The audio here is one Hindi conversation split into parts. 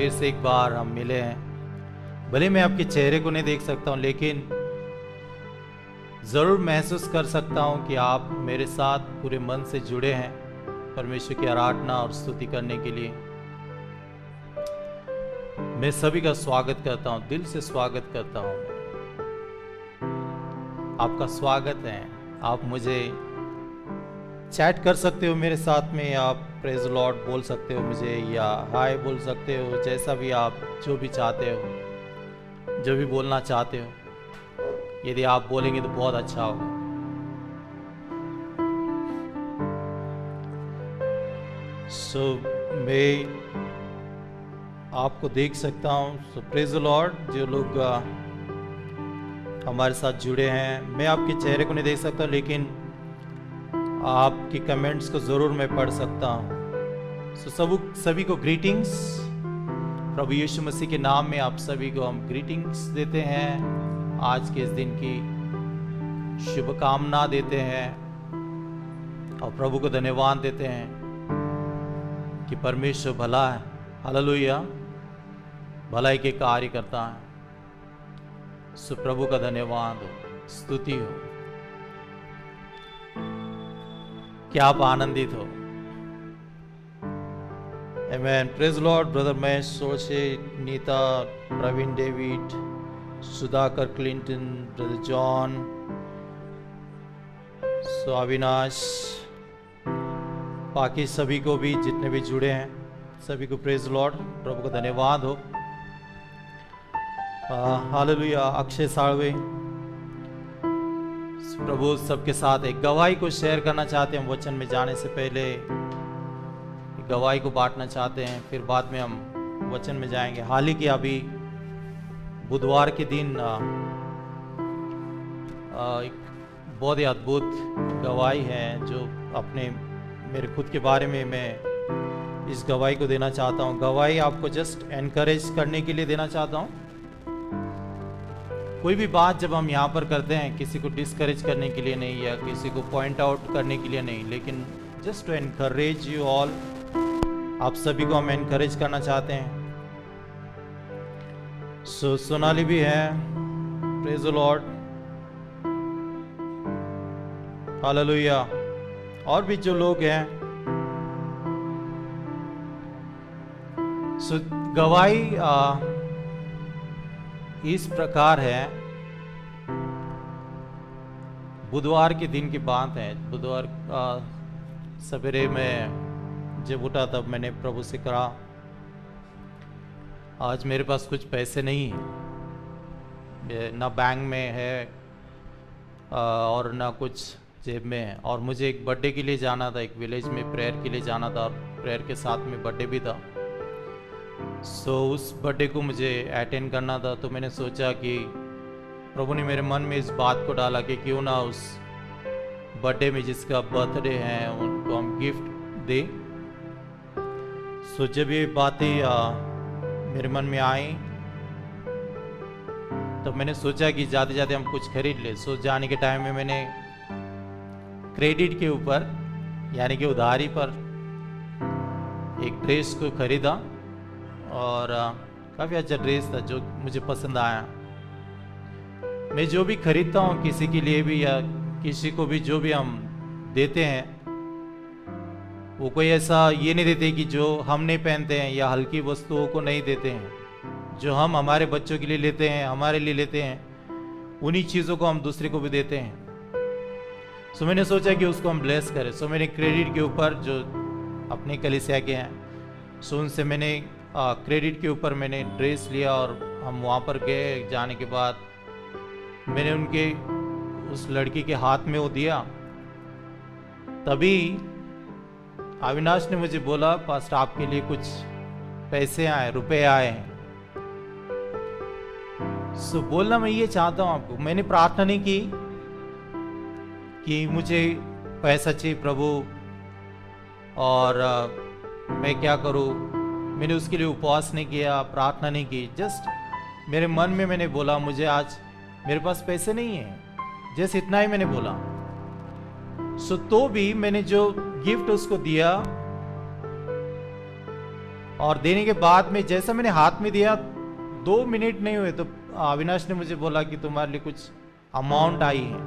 फिर से एक बार हम मिले हैं। भले मैं आपके चेहरे को नहीं देख सकता हूं, लेकिन ज़रूर महसूस कर सकता हूं कि आप मेरे साथ पूरे मन से जुड़े हैं परमेश्वर की आराधना और स्तुति करने के लिए। मैं सभी का स्वागत करता हूं, दिल से स्वागत करता हूं। आपका स्वागत है। आप मुझे चैट कर सकते हो मेरे साथ में, आप प्रेज लॉर्ड बोल सकते हो मुझे, या हाय बोल सकते हो, जैसा भी आप जो भी चाहते हो, जो भी बोलना चाहते हो। यदि आप बोलेंगे तो बहुत अच्छा होगा। मैं आपको देख सकता हूँ। प्रेज लॉर्ड, जो लोग हमारे साथ जुड़े हैं, मैं आपके चेहरे को नहीं देख सकता, लेकिन आपके कमेंट्स को ज़रूर मैं पढ़ सकता हूँ। सभी को ग्रीटिंग्स। प्रभु यीशु मसीह के नाम में आप सभी को हम ग्रीटिंग्स देते हैं। आज के इस दिन की शुभकामना देते हैं और प्रभु को धन्यवाद देते हैं कि परमेश्वर भला है। हालेलुया, भलाई के कार्य करता है। सो प्रभु का धन्यवाद हो, स्तुति हो। क्या आप आनंदित हो? Amen. Praise lord. Brother Mahesh सोचे, Nita, Praveen David, Sudhakar Clinton, brother John, Avinash, बाकी सभी को भी जितने भी जुड़े हैं सभी को प्रेज लॉर्ड, प्रभु का धन्यवाद हो। हालेलुया। अक्षय साळवे, प्रभु सबके साथ एक गवाही को शेयर करना चाहते हैं। वचन में जाने से पहले गवाही को बांटना चाहते हैं, फिर बाद में हम वचन में जाएंगे। हाल ही की अभी बुधवार के दिन एक बहुत ही अद्भुत गवाही है जो अपने मेरे खुद के बारे में मैं इस गवाही को देना चाहता हूँ। गवाही आपको जस्ट एनकरेज करने के लिए देना चाहता हूँ। कोई भी बात जब हम यहाँ पर करते हैं, किसी को डिस्करेज करने के लिए नहीं या किसी को पॉइंट आउट करने के लिए नहीं, लेकिन just to encourage you all. आप सभी को हम एनकरेज करना चाहते हैं। सोनाली भी है, प्रेज द लॉर्ड, हालेलुया। और भी जो लोग हैं। गवाही इस प्रकार है। बुधवार के दिन की बात है। बुधवार सवेरे में जब उठा तब मैंने प्रभु से कहा, आज मेरे पास कुछ पैसे नहीं है, ना बैंक में है और ना कुछ जेब में है, और मुझे एक बर्थडे के लिए जाना था, एक विलेज में प्रेयर के लिए जाना था, और प्रेयर के साथ में बर्थडे भी था। उस बर्थडे को मुझे अटेंड करना था। तो मैंने सोचा कि प्रभु ने मेरे मन में इस बात को डाला कि क्यों ना उस बर्थडे में जिसका बर्थडे है उनको हम गिफ्ट दें। जब ये बातें मेरे मन में आई तो मैंने सोचा कि जाते जाते हम कुछ खरीद ले। जाने के टाइम में मैंने क्रेडिट के ऊपर यानी कि उधारी पर एक ड्रेस को खरीदा, और काफ़ी अच्छा ड्रेस था जो मुझे पसंद आया। मैं जो भी खरीदता हूँ किसी के लिए भी या किसी को भी, जो भी हम देते हैं, वो कोई ऐसा ये नहीं देते कि जो हम नहीं पहनते हैं या हल्की वस्तुओं को नहीं देते हैं। जो हम हमारे बच्चों के लिए लेते हैं, हमारे लिए लेते हैं, उन्हीं चीज़ों को हम दूसरे को भी देते हैं। मैंने सोचा कि उसको हम ब्लेस करें। मैंने क्रेडिट के ऊपर जो अपने कलीसिया के हैं, उनसे मैंने क्रेडिट के ऊपर मैंने ड्रेस लिया और हम वहाँ पर गए। जाने के बाद मैंने उनके उस लड़की के हाथ में वो दिया। तभी अविनाश ने मुझे बोला, पास्टर आपके लिए कुछ पैसे आए, रुपए आए हैं। बोलना मैं ये चाहता हूँ आपको, मैंने प्रार्थना नहीं की कि मुझे पैसा चाहिए प्रभु और मैं क्या करूँ। मैंने उसके लिए उपवास नहीं किया, प्रार्थना नहीं की। जस्ट मेरे मन में मैंने बोला, मुझे आज मेरे पास पैसे नहीं है, जैसे इतना ही मैंने बोला। तो भी मैंने जो गिफ्ट उसको दिया और देने के बाद में जैसा मैंने हाथ में दिया 2 मिनट नहीं हुए तो अविनाश ने मुझे बोला कि तुम्हारे लिए कुछ अमाउंट आई है।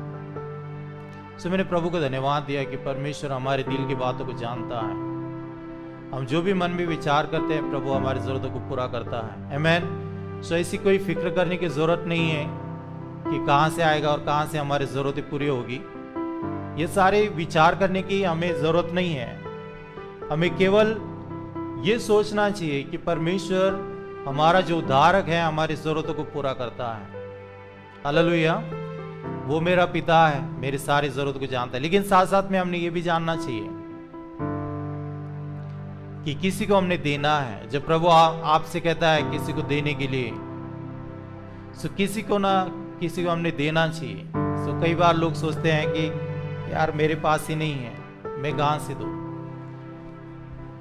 सो मैंने प्रभु को धन्यवाद दिया कि परमेश्वर हमारे दिल की बातों को जानता है। हम जो भी मन में विचार करते हैं प्रभु हमारी जरूरतों को पूरा करता है। आमीन। सो ऐसी कोई फिक्र करने की जरूरत नहीं है कि कहाँ से आएगा और कहाँ से हमारी जरूरतें पूरी होगी। ये सारे विचार करने की हमें जरूरत नहीं है। हमें केवल ये सोचना चाहिए कि परमेश्वर हमारा जो उद्धारक है हमारी जरूरतों को पूरा करता है। हालेलुया। वो मेरा पिता है, मेरी सारी जरूरत को जानता है। लेकिन साथ साथ में हमने ये भी जानना चाहिए कि किसी को हमने देना है। जब प्रभु आपसे कहता है किसी को देने के लिए, सो किसी को हमने देना चाहिए। सो कई बार लोग सोचते हैं कि यार मेरे पास ही नहीं है, मैं कहां से दूं,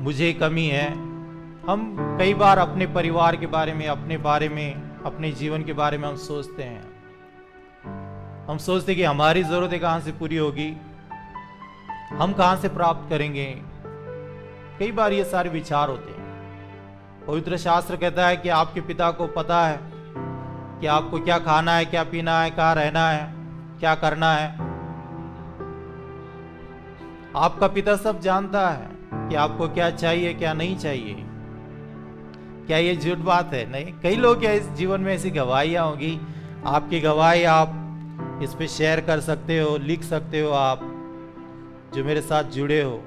मुझे कमी है। हम कई बार अपने परिवार के बारे में, अपने बारे में, अपने जीवन के बारे में हम सोचते हैं। हम सोचते कि हमारी जरूरतें कहां से पूरी होगी, हम कहां से प्राप्त करेंगे। कई बार ये सारे विचार होते हैं। पवित्र शास्त्र कहता है कि आपके पिता को पता है कि आपको क्या खाना है, क्या पीना है, कहाँ रहना है, क्या करना है। आपका पिता सब जानता है कि आपको क्या चाहिए, क्या नहीं चाहिए। क्या ये झूठ बात है? नहीं। कई लोग क्या इस जीवन में ऐसी गवाहियां होगी, आपकी गवाही आप इस पे शेयर कर सकते हो, लिख सकते हो, आप जो मेरे साथ जुड़े हो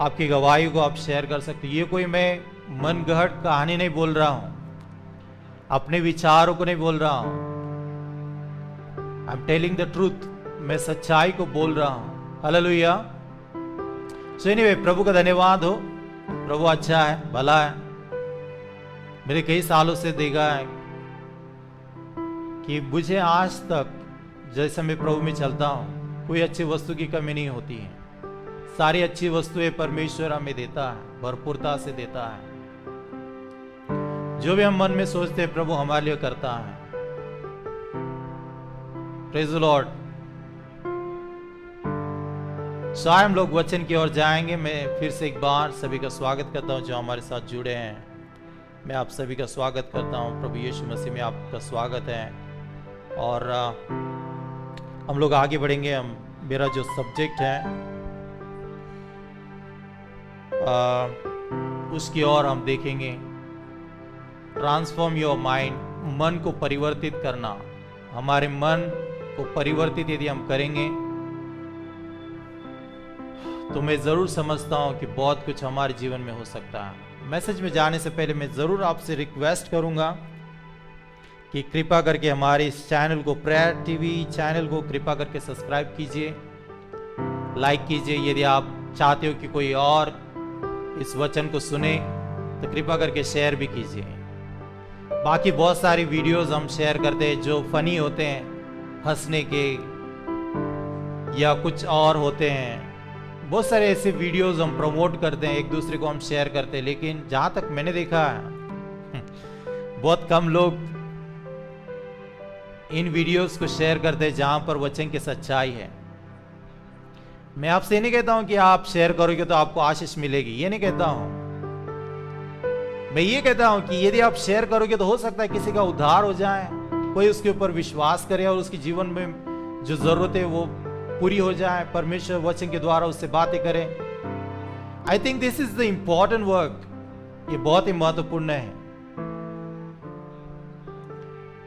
आपकी गवाही को आप शेयर कर सकते हो। ये कोई मैं मनगढ़ंत कहानी नहीं बोल रहा हूं, अपने विचारों को नहीं बोल रहा हूं। I am telling the truth, मैं सच्चाई को बोल रहा हूं। हालेलुया। सो एनीवे, प्रभु का धन्यवाद हो। प्रभु अच्छा है, भला है। मेरे कई सालों से देखा है कि मुझे आज तक जैसे मैं प्रभु में चलता हूं कोई अच्छी वस्तु की कमी नहीं होती है। सारी अच्छी वस्तुएं परमेश्वर हमें देता है, भरपूरता से देता है। जो भी हम मन में सोचते हैं प्रभु हमारे लिए करता है। Praise the Lord. शायद हम लोग वचन की ओर जाएंगे। मैं फिर से एक बार सभी का स्वागत करता हूं जो हमारे साथ जुड़े हैं। मैं आप सभी का स्वागत करता हूं। प्रभु यीशु मसीह में आपका स्वागत है। और हम लोग आगे बढ़ेंगे। मेरा जो सब्जेक्ट है उसकी ओर हम देखेंगे। ट्रांसफॉर्म योर माइंड, मन को परिवर्तित करना। हमारे मन को परिवर्तित यदि हम करेंगे तो मैं जरूर समझता हूं कि बहुत कुछ हमारे जीवन में हो सकता है। मैसेज में जाने से पहले मैं जरूर आपसे रिक्वेस्ट करूंगा कि कृपा करके हमारे इस चैनल को, प्रेयर टीवी चैनल को कृपा करके सब्सक्राइब कीजिए, लाइक कीजिए। यदि आप चाहते हो कि कोई और इस वचन को सुने तो कृपा करके शेयर भी कीजिए। बाकी बहुत सारी वीडियोस हम शेयर करते हैं जो फनी होते हैं, हंसने के या कुछ और होते हैं। बहुत सारे ऐसे वीडियोस हम प्रमोट करते हैं, एक दूसरे को हम शेयर करते हैं। लेकिन जहां तक मैंने देखा है बहुत कम लोग इन वीडियोस को शेयर करते हैं जहां पर वचन की सच्चाई है। मैं आपसे नहीं कहता हूं कि आप शेयर करोगे तो आपको आशीष मिलेगी, ये नहीं कहता हूं। मैं ये कहता हूं कि यदि आप शेयर करोगे तो हो सकता है किसी का उद्धार हो जाए, कोई उसके ऊपर विश्वास करे और उसके जीवन में जो जरूरत है वो पूरी हो जाए। परमेश्वर वचन के द्वारा उससे बातें करें। I think this is the important work. ये बहुत ही महत्वपूर्ण है।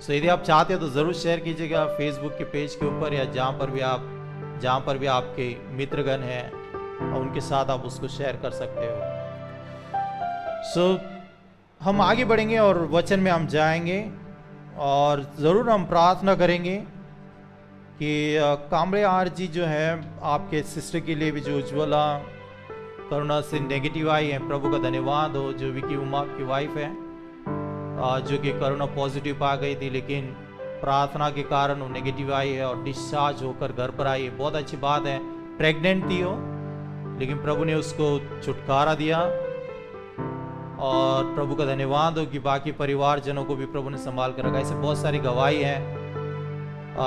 सो यदि आप चाहते हो तो जरूर शेयर कीजिएगा फेसबुक के पेज के ऊपर या जहां पर भी आपके मित्रगण हैं और उनके साथ आप उसको शेयर कर सकते हो। सो हम आगे बढ़ेंगे और वचन में हम जाएंगे और ज़रूर हम प्रार्थना करेंगे कि कामरे आर जी जो है आपके सिस्टर के लिए भी, जो उज्ज्वला कोरोना से नेगेटिव आई है, प्रभु का धन्यवाद हो। जो विकी उमा की वाइफ है जो कि कोरोना पॉजिटिव पा गई थी, लेकिन प्रार्थना के कारण वो नेगेटिव आई है और डिस्चार्ज होकर घर पर आई है। बहुत अच्छी बात है। प्रेग्नेंट थी वो, लेकिन प्रभु ने उसको छुटकारा दिया और प्रभु का धन्यवाद हो कि बाकी परिवारजनों को भी प्रभु ने संभाल कर रखा। ऐसे बहुत सारी गवाही है।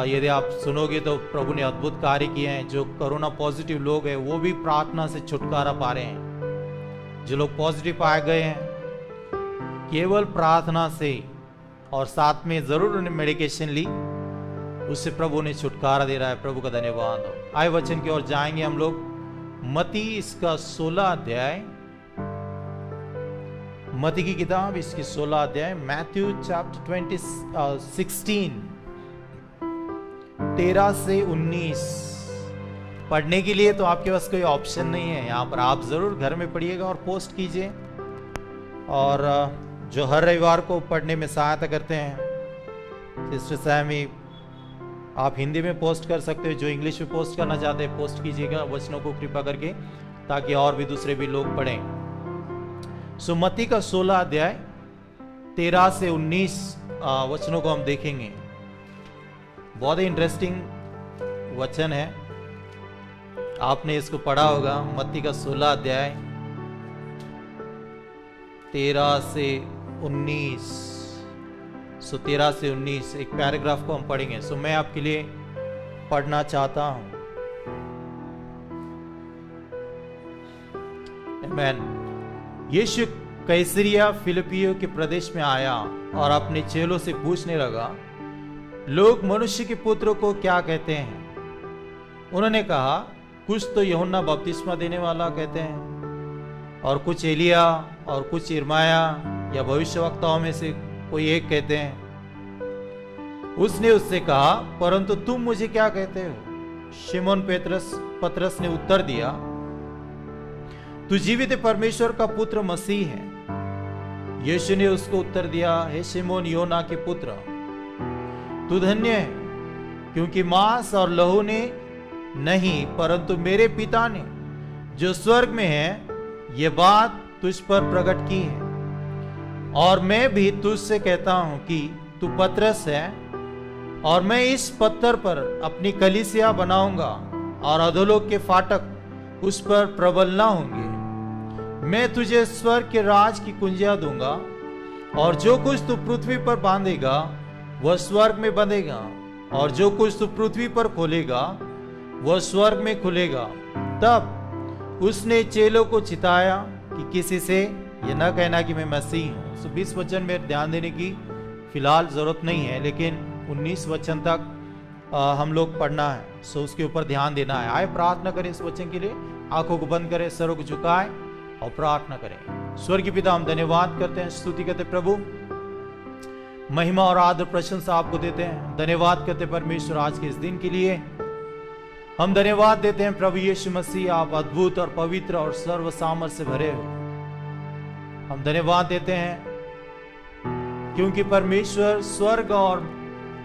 यदि आप सुनोगे तो प्रभु ने अद्भुत कार्य किए हैं। जो कोरोना पॉजिटिव लोग हैं वो भी प्रार्थना से छुटकारा पा रहे हैं। जो लोग पॉजिटिव पाए गए हैं, केवल प्रार्थना से और साथ में जरूर उन्हें मेडिकेशन ली, उससे प्रभु ने छुटकारा दे रहा है। प्रभु का धन्यवाद हो। आए वचन की ओर जाएंगे हम लोग। मत्ती इसका 16 अध्याय, मत्ती की किताब इसकी 16 अध्याय, मैथ्यू चैप्टर 16 13 से 19 पढ़ने के लिए तो आपके पास कोई ऑप्शन नहीं है यहाँ पर। आप जरूर घर में पढ़िएगा और पोस्ट कीजिए। और जो हर रविवार को पढ़ने में सहायता करते हैं, सिस्टर सैमी, आप हिंदी में पोस्ट कर सकते हो। जो इंग्लिश में पोस्ट करना चाहते हैं पोस्ट कीजिएगा वचनों को कृपा करके, ताकि और भी दूसरे भी लोग पढ़ें। सो मत्ती का 16 अध्याय 13 से 19 वचनों को हम देखेंगे। बहुत ही इंटरेस्टिंग वचन है, आपने इसको पढ़ा होगा। मत्ती का 16 अध्याय 13 से 19। सो 13 से 19 एक पैराग्राफ को हम पढ़ेंगे। सो मैं आपके लिए पढ़ना चाहता हूं। आमीन। यीशु कैसरिया फिलिपियों के प्रदेश में आया और अपने चेलों से पूछने लगा, लोग मनुष्य के पुत्र को क्या कहते हैं? उन्होंने कहा, कुछ तो यूहन्ना बपतिस्मा देने वाला कहते हैं, और कुछ एलिया, और कुछ यिर्मयाह या भविष्यवक्ताओं में से कोई एक कहते हैं। उसने उससे कहा, परंतु तुम मुझे क्या कहते हो? शिमोन पतरस ने उत्तर दिया, तू जीवित परमेश्वर का पुत्र मसीह है। यीशु ने उसको उत्तर दिया, हे शिमोन योना के पुत्र, तू धन्य है, क्योंकि मांस और लहू ने नहीं, परंतु मेरे पिता ने जो स्वर्ग में है ये बात तुझ पर प्रकट की है। और मैं भी तुझसे कहता हूं कि तू पतरस है, और मैं इस पत्थर पर अपनी कलीसिया बनाऊंगा, और अधोलोक के फाटक उस पर प्रबल न होंगे। मैं तुझे स्वर्ग के राज की कुंजियां दूंगा, और जो कुछ तू पृथ्वी पर बांधेगा वह स्वर्ग में बंधेगा, और जो कुछ तू पृथ्वी पर खोलेगा वह स्वर्ग में खुलेगा। तब उसने चेलों को चिताया कि किसी से यह न कहना कि मैं मसीह हूं। सो 20 वचन में ध्यान देने की फिलहाल जरूरत नहीं है, लेकिन 19 वचन तक हम लोग पढ़ना है। सो उसके ऊपर ध्यान देना है। आए प्रार्थना करें इस वचन के लिए। आंखों को बंद करें, सरों को झुकाएं और प्रार्थना करें। स्वर्गीय पिता, हम धन्यवाद करते हैं, स्तुति करते प्रभु, महिमा और आदर प्रशंसा आपको देते हैं। धन्यवाद करते परमेश्वर आज के इस दिन के लिए। हम धन्यवाद देते हैं प्रभु यीशु मसीह, आप अद्भुत और पवित्र और सर्व सामर्थ से भरे हो। हम धन्यवाद देते हैं क्योंकि परमेश्वर स्वर्ग और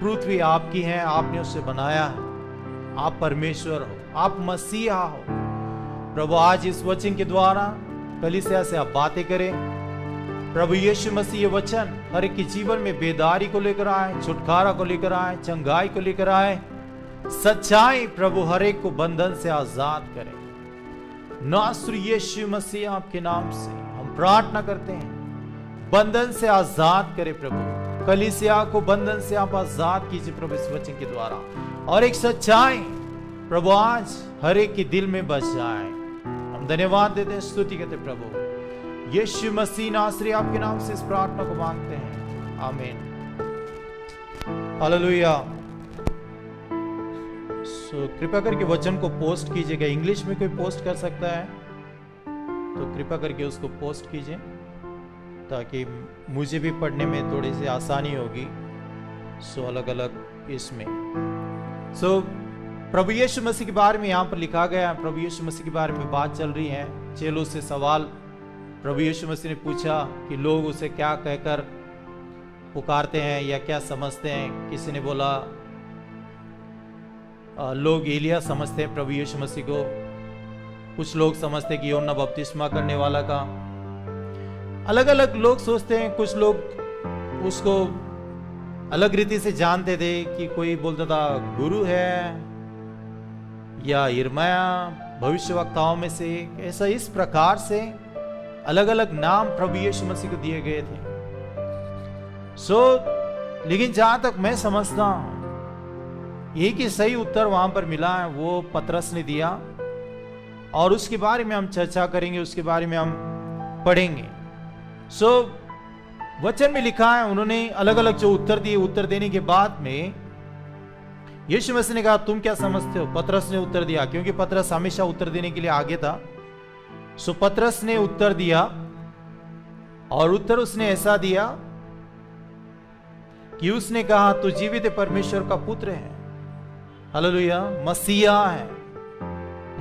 पृथ्वी आपकी है, आपने उसे बनाया है। आप परमेश्वर हो, आप मसीहा हो। प्रभु आज इस वचन के द्वारा कलीसिया से आप बातें करें प्रभु यीशु मसीह। ये वचन हर एक के जीवन में बेदारी को लेकर आए, छुटकारा को लेकर आए, चंगाई को लेकर आए, सच्चाई प्रभु हर एक को बंधन से आजाद करे। नासरी यीशु मसीह आपके नाम से हम प्रार्थना करते हैं, बंधन से आजाद करे प्रभु। कलीसिया को बंधन से आप आजाद कीजिए प्रभु इस वचन के द्वारा, और एक सच्चाई प्रभु आज हर एक के दिल में बस जाए। हम धन्यवाद देते हैं, स्तुति करते प्रभु यीशु मसीह नासरी आपके नाम से इस प्रार्थना को मांगते हैं, आमीन। हालेलुया। सो कृपया करके वचन को पोस्ट कीजिएगा। इंग्लिश में कोई पोस्ट कर सकता है तो कृपया करके उसको पोस्ट कीजिए, ताकि मुझे भी पढ़ने में थोड़ी सी आसानी होगी। सो अलग अलग इसमें प्रभु यीशु मसीह के बारे में यहाँ पर लिखा गया है। प्रभु यीशु मसीह के बारे में बात चल रही है। चेलों से सवाल प्रभु यीशु मसीह ने पूछा कि लोग उसे क्या कहकर पुकारते हैं या क्या समझते हैं। किसी ने बोला लोग एलिया समझते हैं प्रभु यीशु मसीह को, कुछ लोग समझते हैं कि यूहन्ना बपतिस्मा करने वाला का। अलग अलग लोग सोचते हैं। कुछ लोग उसको अलग रीति से जानते थे कि कोई बोलता था गुरु है या यिर्मयाह भविष्यवक्ताओं में से। ऐसा इस प्रकार से अलग अलग नाम प्रभु यीशु मसीह को दिए गए थे। लेकिन जहां तक मैं समझता हूं एक ही सही उत्तर वहां पर मिला है, वो पतरस ने दिया, और उसके बारे में हम चर्चा करेंगे। उसके बारे में हम पढ़ेंगे। सो वचन में लिखा है, उन्होंने अलग अलग जो उत्तर दिए, उत्तर देने के बाद में यीशु मसीह ने कहा तुम क्या समझते हो? पतरस ने उत्तर दिया, क्योंकि पतरस हमेशा उत्तर देने के लिए आगे था। सो पतरस ने उत्तर दिया, और उत्तर उसने ऐसा दिया कि उसने कहा तू जीवित परमेश्वर का पुत्र है। हालेलुया, मसीहा है,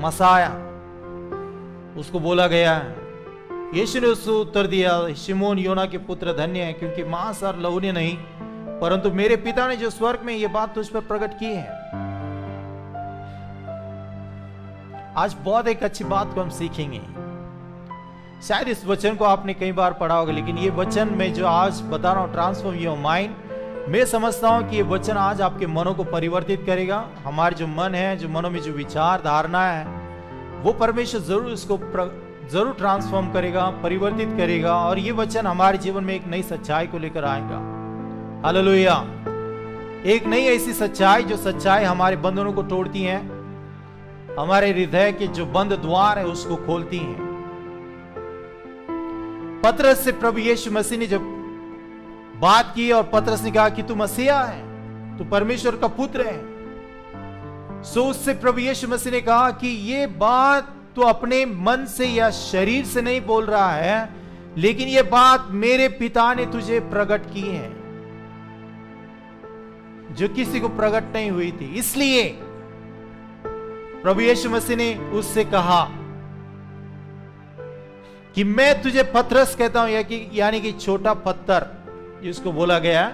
मसाया उसको बोला गया है। यीशु ने उसको उत्तर दिया, शिमोन योना के पुत्र धन्य है, क्योंकि मांस और लहू ने नहीं, परंतु मेरे पिता ने जो स्वर्ग में ये बात तुझ पर प्रकट की है। आज बहुत एक अच्छी बात को हम सीखेंगे। शायद इस वचन को आपने कई बार पढ़ा होगा, लेकिन ये वचन मैं जो आज बता रहा हूं, ट्रांसफॉर्म योर माइंड, मैं समझता हूं कि ये वचन आज आपके मनों को परिवर्तित करेगा। हमारे जो मन है, जो मनों में जो विचार धारणा है, वो परमेश्वर जरूर इसको जरूर ट्रांसफॉर्म करेगा, परिवर्तित करेगा, और ये वचन हमारे जीवन में एक नई सच्चाई को लेकर आएगा। हालेलुया, एक नई ऐसी सच्चाई, जो सच्चाई हमारे बंधनों को तोड़ती है, हमारे हृदय के जो बंद द्वार है उसको खोलती है। पतरस से प्रभु यीशु मसीह ने जब बात की और पतरस ने कहा कि तू मसीहा है, तू परमेश्वर का पुत्र है, सो उससे प्रभु यीशु मसीह ने कहा कि ये बात तू अपने मन से या शरीर से नहीं बोल रहा है, लेकिन ये बात मेरे पिता ने तुझे प्रकट की है, जो किसी को प्रकट नहीं हुई थी। इसलिए प्रभु यीशु मसीह ने उससे कहा कि मैं तुझे पतरस कहता हूं, यानी कि छोटा पत्थर जिसको बोला गया,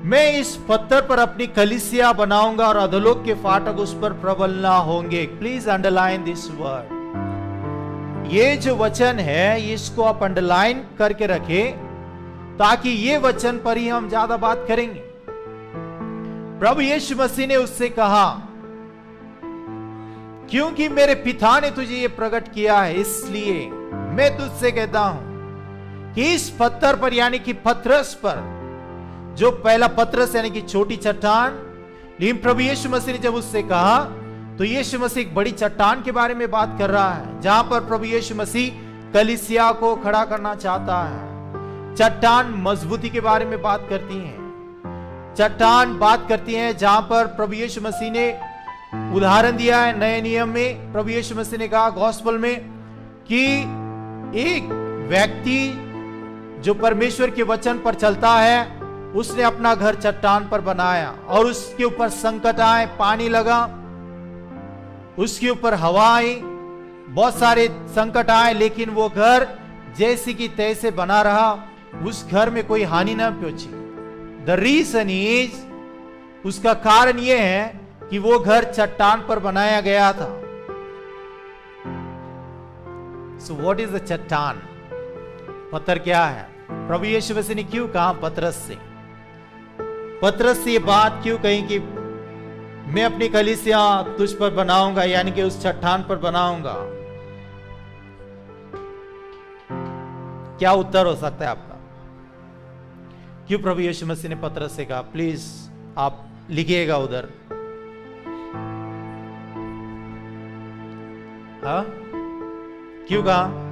मैं इस पत्थर पर अपनी कलीसिया बनाऊंगा और अधोलोक के फाटक उस पर प्रबल ना होंगे। Please underline this word. ये जो वचन है इसको आप अंडरलाइन करके रखें, ताकि ये वचन पर ही हम ज्यादा बात करेंगे। प्रभु यीशु मसीह ने उससे कहा क्योंकि मेरे पिता ने तुझे ये प्रकट किया है, इसलिए मैं तुझसे कहता हूं कि इस पत्थर पर, यानी कि पतरस पर, जो पहला पतरस यानी कि छोटी चट्टान, लेकिन प्रभु यीशु मसीह ने जब उससे कहा तो यीशु मसीह एक बड़ी चट्टान के बारे में बात कर रहा है, जहां पर प्रभु यीशु मसीह कलीसिया को खड़ा करना चाहता है। चट्टान मजबूती के बारे में बात करती है, चट्टान बात करती है जहां पर प्रभु यीशु मसीह ने उदाहरण दिया है नए नियम में। प्रभु यीशु मसीह ने कहा गॉस्पेल में कि एक व्यक्ति जो परमेश्वर के वचन पर चलता है, उसने अपना घर चट्टान पर बनाया, और उसके ऊपर संकट आए, पानी लगा, उसके ऊपर हवा आई, बहुत सारे संकट आए, लेकिन वो घर जैसी की तैसे बना रहा, उस घर में कोई हानि न पहुंची। द रीजन इज, उसका कारण यह है कि वो घर चट्टान पर बनाया गया था। सो व्हाट इज द चट्टान? पत्थर क्या है? प्रभु यीशु मसीह ने क्यों कहा पतरस से? पतरस से ये बात क्यों कही कि मैं अपनी कलीसिया तुझ पर बनाऊंगा, यानी कि उस चट्टान पर बनाऊंगा? क्या उत्तर हो सकता है आपका? क्यों प्रभु यीशु मसीह ने पतरस से कहा? प्लीज आप लिखिएगा उधर। हाँ, क्यों कहा?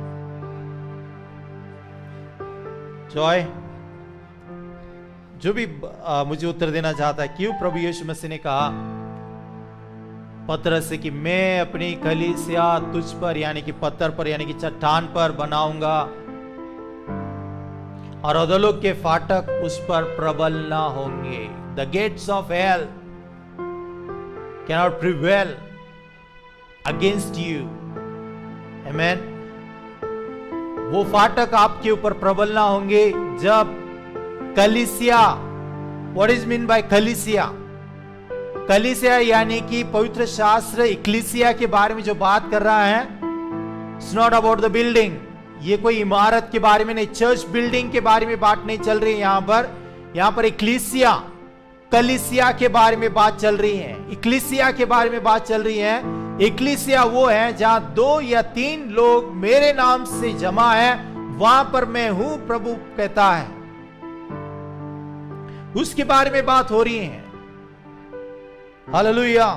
जॉय, जो भी मुझे उत्तर देना चाहता है, क्यों प्रभु यीशु मसीह ने कहा पतरस से कि मैं अपनी कलीसिया तुझ पर, यानी कि पत्थर पर, यानी कि चट्टान पर बनाऊंगा, और अधोलोक के फाटक उस पर प्रबल ना होंगे। The gates of hell cannot prevail against you. Amen. वो फाटक आपके ऊपर प्रबल ना होंगे जब कलीसिया, व्हाट इज मीन बाय कलीसिया? कलीसिया यानी कि पवित्र शास्त्र इक्लीसिया के बारे में जो बात कर रहा है, it's not about the building. ये कोई इमारत के बारे में नहीं, चर्च बिल्डिंग के बारे में बात नहीं चल रही है यहां पर इक्लीसिया, कलीसिया के बारे में बात चल रही है, इक्लीसिया के बारे में बात चल रही है। इक्लीसिया वो है जहां 2 या 3 लोग मेरे नाम से जमा है, वहां पर मैं हूं, प्रभु कहता है। उसके बारे में बात हो रही है। हालेलुया।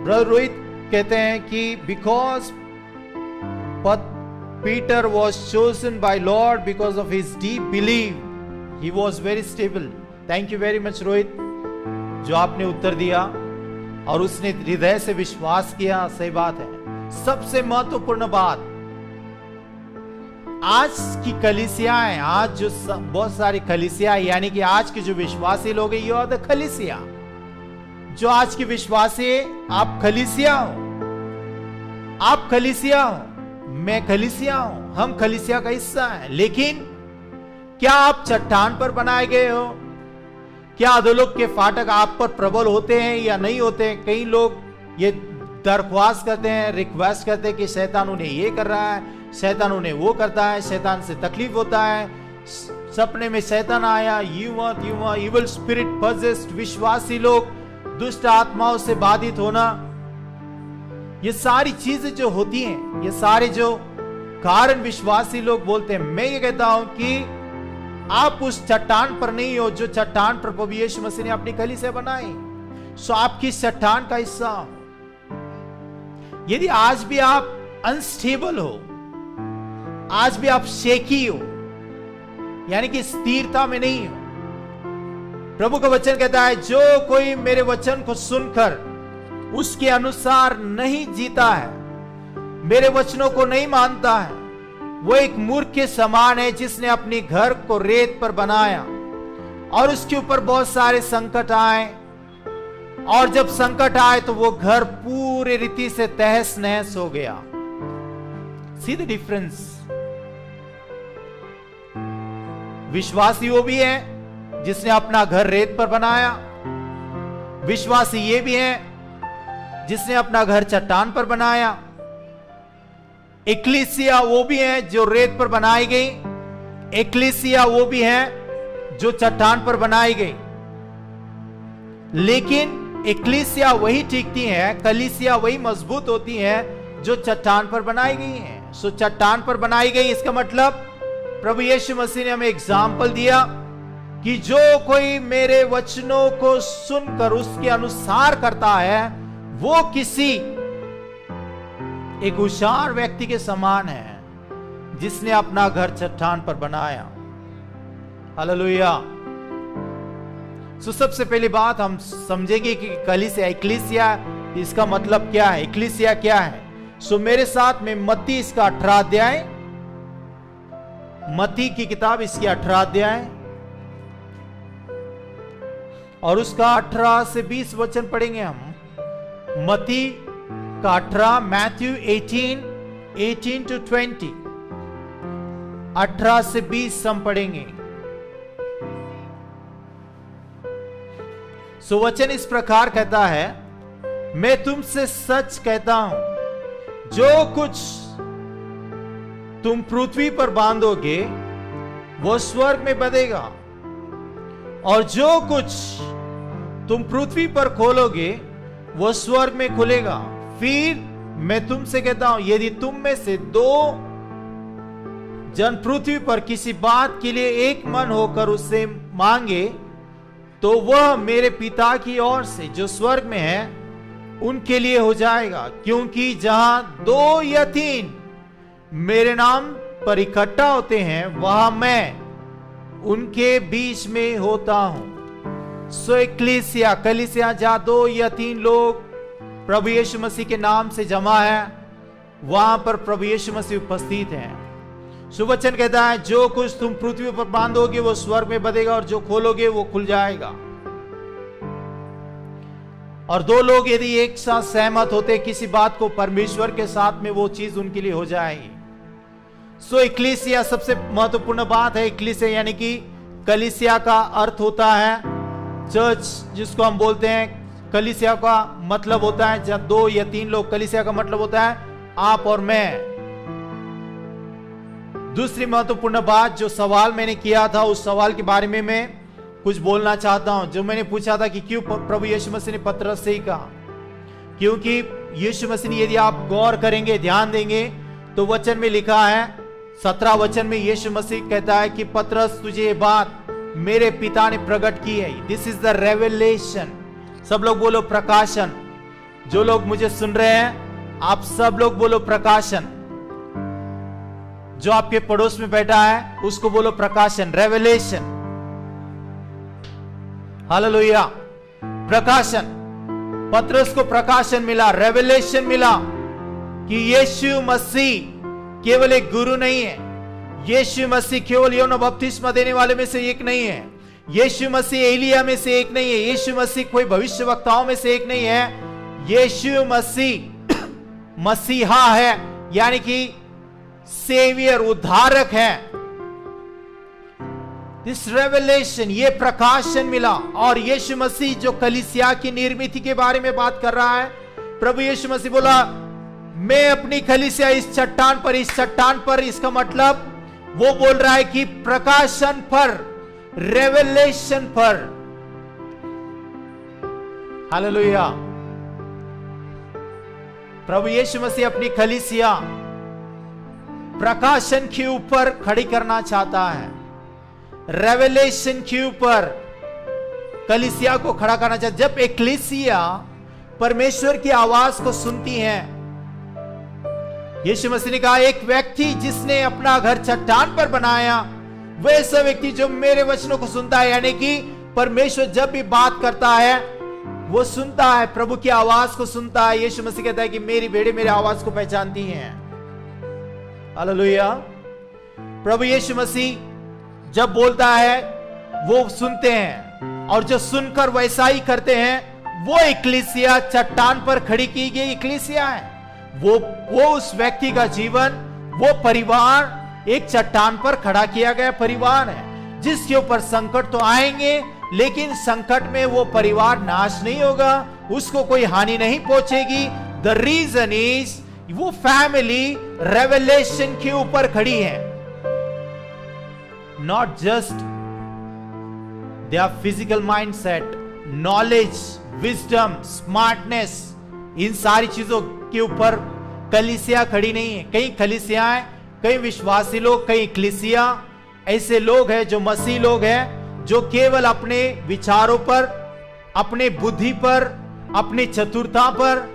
ब्रदर रोहित कहते हैं कि because Peter was chosen by Lord because of his deep belief. He was very stable. Thank you very much Rohit, जो आपने उत्तर दिया और उसने हृदय से विश्वास किया। सही बात है। सबसे महत्वपूर्ण बात, आज की कलीसियाएं, आज जो बहुत सारी कलीसिया, यानी कि आज के जो विश्वासी लोग हैं, यू आर द कलीसिया। जो आज की विश्वासी, आप कलीसिया हो, आप कलीसिया हो, मैं कलीसिया हूं, हम कलीसिया का हिस्सा हैं। लेकिन क्या आप चट्टान पर बनाए गए हो? क्या अधोलोक के फाटक आप पर प्रबल होते हैं या नहीं होते? कई लोग ये दरख्वास्त करते हैं, रिक्वेस्ट करते हैं कि शैतान उन्हें ये कर रहा है, शैतान उन्हें वो करता है, शैतान से तकलीफ होता है, सपने में शैतान आया, इविल स्पिरिट पजेस्ड। विश्वासी लोग दुष्ट आत्माओं से बाधित होना, ये सारी चीजें जो होती हैं, ये सारे जो कारण विश्वासी लोग बोलते हैं। मैं ये कहता हूं कि आप उस चट्टान पर नहीं हो जो चट्टान पर प्रभु यीशु मसीह ने अपनी कलीसिया बनाई। सो आप किस चट्टान का हिस्सा हो? यदि आज भी आप अनस्टेबल हो, आज भी आप शेकी हो, यानी कि स्थिरता में नहीं हो, प्रभु का वचन कहता है जो कोई मेरे वचन को सुनकर उसके अनुसार नहीं जीता है, मेरे वचनों को नहीं मानता है, वो एक मूर्ख के समान है जिसने अपनी घर को रेत पर बनाया और उसके ऊपर बहुत सारे संकट आए, और जब संकट आए तो वो घर पूरे रीति से तहस नहस हो गया। See the difference. विश्वासी वो भी है जिसने अपना घर रेत पर बनाया, विश्वासी ये भी है जिसने अपना घर चट्टान पर बनाया। एक्लीसिया वो भी है जो रेत पर बनाई गई, एक्लीसिया वो भी है जो चट्टान पर बनाई गई। लेकिन एक्लीसिया वही टिकती है, कलीसिया वही मजबूत होती है जो चट्टान पर बनाई गई है। सो चट्टान पर बनाई गई, इसका मतलब प्रभु यीशु मसीह ने हमें एग्जाम्पल दिया कि जो कोई मेरे वचनों को सुनकर उसके अनुसार करता है, वो किसी एक होशियार व्यक्ति के समान है जिसने अपना घर चट्टान पर बनाया। हालेलुया। सो सबसे पहली बात हम समझेंगे कि कलीसिया, एक्लीसिया, इसका मतलब क्या है, एक्लीसिया क्या है। सो मेरे साथ में मत्ती इसका 18 अध्याय, मत्ती की किताब इसकी 18 अध्याय और उसका 18 से 20 वचन पढ़ेंगे हम। मत्ती का 18, मैथ्यू 18 to 20, 18 से 20 हम पढ़ेंगे। सो वचन इस प्रकार कहता है, मैं तुमसे सच कहता हूं, जो कुछ तुम पृथ्वी पर बांधोगे वो स्वर्ग में बंधेगा, और जो कुछ तुम पृथ्वी पर खोलोगे वो स्वर्ग में खुलेगा। फिर मैं तुमसे कहता हूं, यदि तुम में से 2 जन पृथ्वी पर किसी बात के लिए एक मन होकर उससे मांगे, तो वह मेरे पिता की ओर से जो स्वर्ग में है उनके लिए हो जाएगा। क्योंकि जहां 2 या 3 मेरे नाम पर इकट्ठा होते हैं, वहां मैं उनके बीच में होता हूं। सो एक्लीसिया, कलीसिया, जहां 2 या 3 लोग प्रभु यीशु मसीह के नाम से जमा है, वहां पर प्रभु यीशु मसीह उपस्थित हैं। सुवचन कहता है, जो कुछ तुम पृथ्वी पर बांधोगे वो स्वर्ग में बंधेगा, और जो खोलोगे वो खुल जाएगा। और 2 लोग यदि एक साथ सहमत होते किसी बात को, परमेश्वर के साथ में वो चीज उनके लिए हो जाएगी। सो एक्लीसिया सबसे महत्वपूर्ण बात है। एक्लीसिया यानी कि कलीसिया का अर्थ होता है चर्च, जिसको हम बोलते हैं। कलीसिया का मतलब होता है जब 2 या 3 लोग, कलीसिया का मतलब होता है आप और मैं। दूसरी महत्वपूर्ण बात, जो सवाल मैंने किया था, उस सवाल के बारे में मैं कुछ बोलना चाहता हूं। जो मैंने पूछा था कि क्यों प्रभु यीशु मसीह ने पतरस से ही कहा, क्योंकि यीशु मसीह ने, यदि आप गौर करेंगे, ध्यान देंगे, तो वचन में लिखा है, 17 वचन में यीशु मसीह कहता है कि पतरस, तुझे ये बात मेरे पिता ने प्रकट की है। This is the revelation. सब लोग बोलो प्रकाशन। जो लोग मुझे सुन रहे हैं, आप सब लोग बोलो प्रकाशन। जो आपके पड़ोस में बैठा है उसको बोलो प्रकाशन, रेवलेशन। हालेलुया, प्रकाशन। पतरस को प्रकाशन मिला, रेवलेशन मिला कि यीशु मसीह केवल एक गुरु नहीं है। यीशु मसीह केवल यूहन्ना बपतिस्मा देने वाले में से एक नहीं है। यीशु मसीह एलिया में से एक नहीं है। यीशु मसीह कोई भविष्यवक्ताओं में से एक नहीं है। यीशु मसीह मसीहा है, यानी कि सेवियर, उद्धारक है। दिस रेवलेशन, ये प्रकाशन मिला। और यीशु मसीह जो कलीसिया की निर्मिति के बारे में बात कर रहा है, प्रभु यीशु मसीह बोला मैं अपनी कलीसिया इस चट्टान पर, इस चट्टान पर, इसका मतलब वो बोल रहा है कि प्रकाशन पर, रेवलेशन पर। हालेलुया। प्रभु यीशु मसीह अपनी कलीसिया प्रकाशन के ऊपर खड़ी करना चाहता है, रेवलेशन के ऊपर कलीसिया को खड़ा करना चाहता है। जब एक्लेसिया परमेश्वर की आवाज को सुनती है, यीशु मसीह ने कहा एक व्यक्ति जिसने अपना घर चट्टान पर बनाया, वैसा व्यक्ति जो मेरे वचनों को सुनता है, यानी कि परमेश्वर जब भी बात करता है वो सुनता है, प्रभु की आवाज को सुनता है। यीशु मसीह कहता है कि मेरी भेड़ें मेरी आवाज को पहचानती हैं। हालेलुया। प्रभु यीशु मसीह जब बोलता है वो सुनते हैं, और जो सुनकर वैसा ही करते हैं, वो एक्लेसिया, चट्टान पर खड़ी की गई एक्लेसिया है। वो उस व्यक्ति का जीवन, वो परिवार एक चट्टान पर खड़ा किया गया परिवार है, जिसके ऊपर संकट तो आएंगे, लेकिन संकट में वो परिवार नाश नहीं होगा, उसको कोई हानि नहीं पहुंचेगी। द रीजन इज वो फैमिली रेवलेशन के ऊपर खड़ी है। Not just their physical mindset, knowledge, wisdom, smartness, इन सारी चीजों के ऊपर कलीसिया खड़ी नहीं है। कई कलीसियाएं, कई विश्वासी लोग, कई कलीसिया ऐसे लोग हैं जो मसीह लोग हैं, जो केवल अपने विचारों पर, अपने बुद्धि पर, अपनी चतुरता पर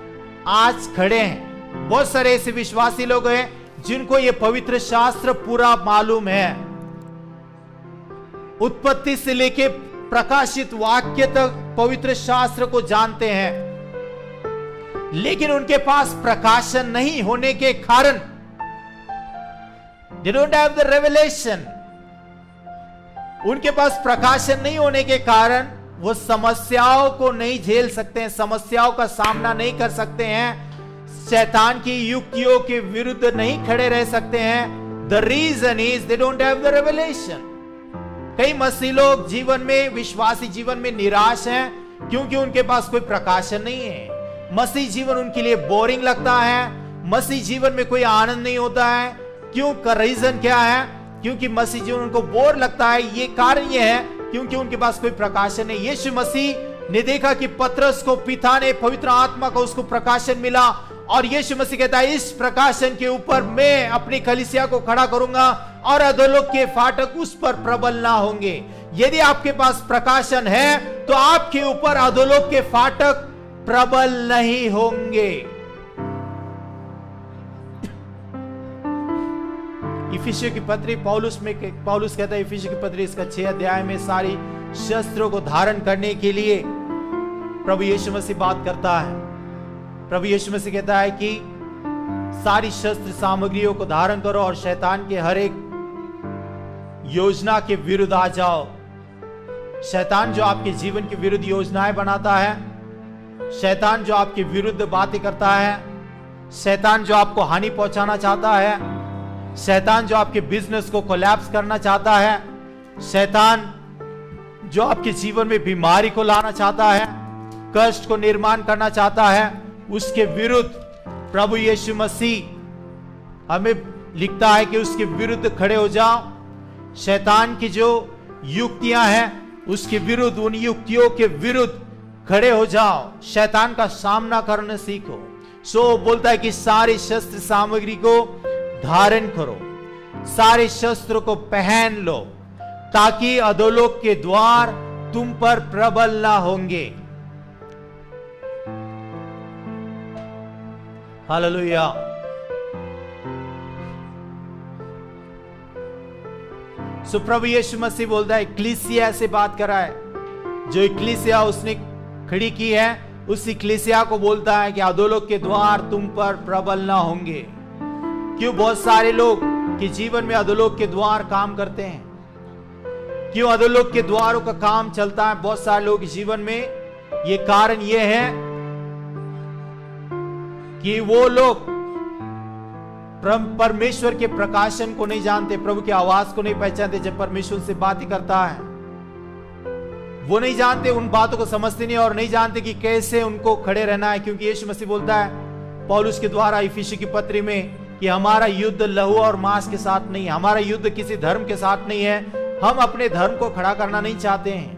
आज खड़े हैं। बहुत सारे ऐसे विश्वासी लोग हैं जिनको ये पवित्र शास्त्र पूरा मालूम है, उत्पत्ति से लेके प्रकाशित वाक्य तक पवित्र शास्त्र को जानते हैं, लेकिन उनके पास प्रकाशन नहीं होने के कारण, they don't have the revelation, उनके पास प्रकाशन नहीं होने के कारण वो समस्याओं को नहीं झेल सकते हैं, समस्याओं का सामना नहीं कर सकते हैं, शैतान की युक्तियों के विरुद्ध नहीं खड़े रह सकते हैं। The reason is they don't have the revelation। कई मसीह लोग जीवन में, विश्वासी जीवन में निराश हैं, क्योंकि उनके पास कोई प्रकाशन नहीं है। मसीह जीवन उनके लिए बोरिंग लगता है, मसीह जीवन में कोई आनंद नहीं होता है। क्यों का रीजन क्या है? क्योंकि मसीह जीवन उनको बोर लगता है। ये कारण ये है क्योंकि उनके पास कोई प्रकाशन नहीं। यीशु मसीह ने देखा कि पतरस को पिता ने, पवित्र आत्मा को उसको प्रकाशन मिला, और यीशु मसीह कहता है इस प्रकाशन के ऊपर मैं अपनी कलीसिया को खड़ा करूंगा और अधोलोक के फाटक उस पर प्रबल ना होंगे। यदि आपके पास प्रकाशन है तो आपके ऊपर अधोलोक के फाटक प्रबल नहीं होंगे। इफिसियों की पत्री, पौलुस कहता है इफिसियों की पत्री इसका 6 अध्याय में सारी शस्त्रों को धारण करने के लिए प्रभु यीशु मसीह बात करता है। प्रभु यीशु मसीह कहता है कि सारी शस्त्र सामग्रियों को धारण करो और शैतान के हर एक योजना के विरुद्ध आ जाओ। शैतान जो आपके जीवन के विरुद्ध योजनाएं बनाता है, शैतान जो आपके विरुद्ध बातें करता है, शैतान जो आपको हानि पहुंचाना चाहता है, शैतान जो आपके बिजनेस को कोलैप्स करना चाहता है, शैतान जो आपके जीवन में बीमारी को लाना चाहता है, कष्ट को निर्माण करना चाहता है, उसके विरुद्ध प्रभु यीशु मसीह हमें लिखता है कि उसके विरुद्ध खड़े हो जाओ। शैतान की जो युक्तियां हैं उसके विरुद्ध, उन युक्तियों के विरुद्ध खड़े हो जाओ, शैतान का सामना करना सीखो। सो बोलता है कि सारी शस्त्र सामग्री को धारण करो, सारे शस्त्र को पहन लो, ताकि अधोलोक के द्वार तुम पर प्रबल ना होंगे। हालेलुया। सो प्रभु यीशु मसीह बोलता है, इक्लीसिया से बात कर रहा है। जो इक्लीसिया उसने खड़ी की है, उस इक्लीसिया को बोलता है कि अधोलोक के द्वार तुम पर प्रबल ना होंगे। क्यों बहुत सारे लोग के जीवन में अधोलोक के द्वार काम करते हैं? क्यों अधोलोक के द्वारों का काम चलता है बहुत सारे लोगों के जीवन में? ये कारण ये है कि वो लोग परमेश्वर के प्रकाशन को नहीं जानते, प्रभु की आवाज को नहीं पहचानते। जब परमेश्वर से बात करता है, वो नहीं जानते, उन बातों को समझते नहीं और नहीं जानते कि कैसे उनको खड़े रहना है। क्योंकि यीशु मसीह बोलता है पौलुस के द्वारा इफिसी की पत्री में कि हमारा युद्ध लहू और मांस के साथ नहीं है, हमारा युद्ध किसी धर्म के साथ नहीं है। हम अपने धर्म को खड़ा करना नहीं चाहते हैं,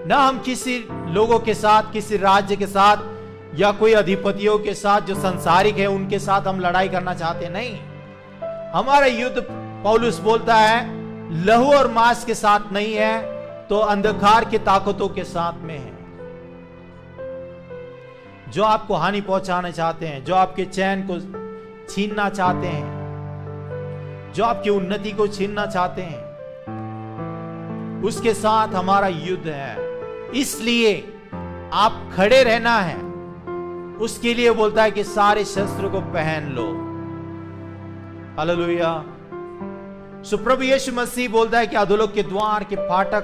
ना हम किसी लोगों के साथ, किसी राज्य के साथ या कोई अधिपतियों के साथ जो संसारिक है उनके साथ हम लड़ाई करना चाहते नहीं। हमारा युद्ध, पौलुस बोलता है, लहू और मांस के साथ नहीं है, तो अंधकार की ताकतों के साथ में है, जो आपको हानि पहुंचाना चाहते हैं, जो आपके चैन को छीनना चाहते हैं, जो आपकी उन्नति को छीनना चाहते हैं, उसके साथ हमारा युद्ध है। इसलिए आप खड़े रहना है, उसके लिए बोलता है कि सारे शस्त्र को पहन लो। हालेलुया। सो प्रभु यीशु मसीह बोलता है कि अधोलोक के द्वार के फाटक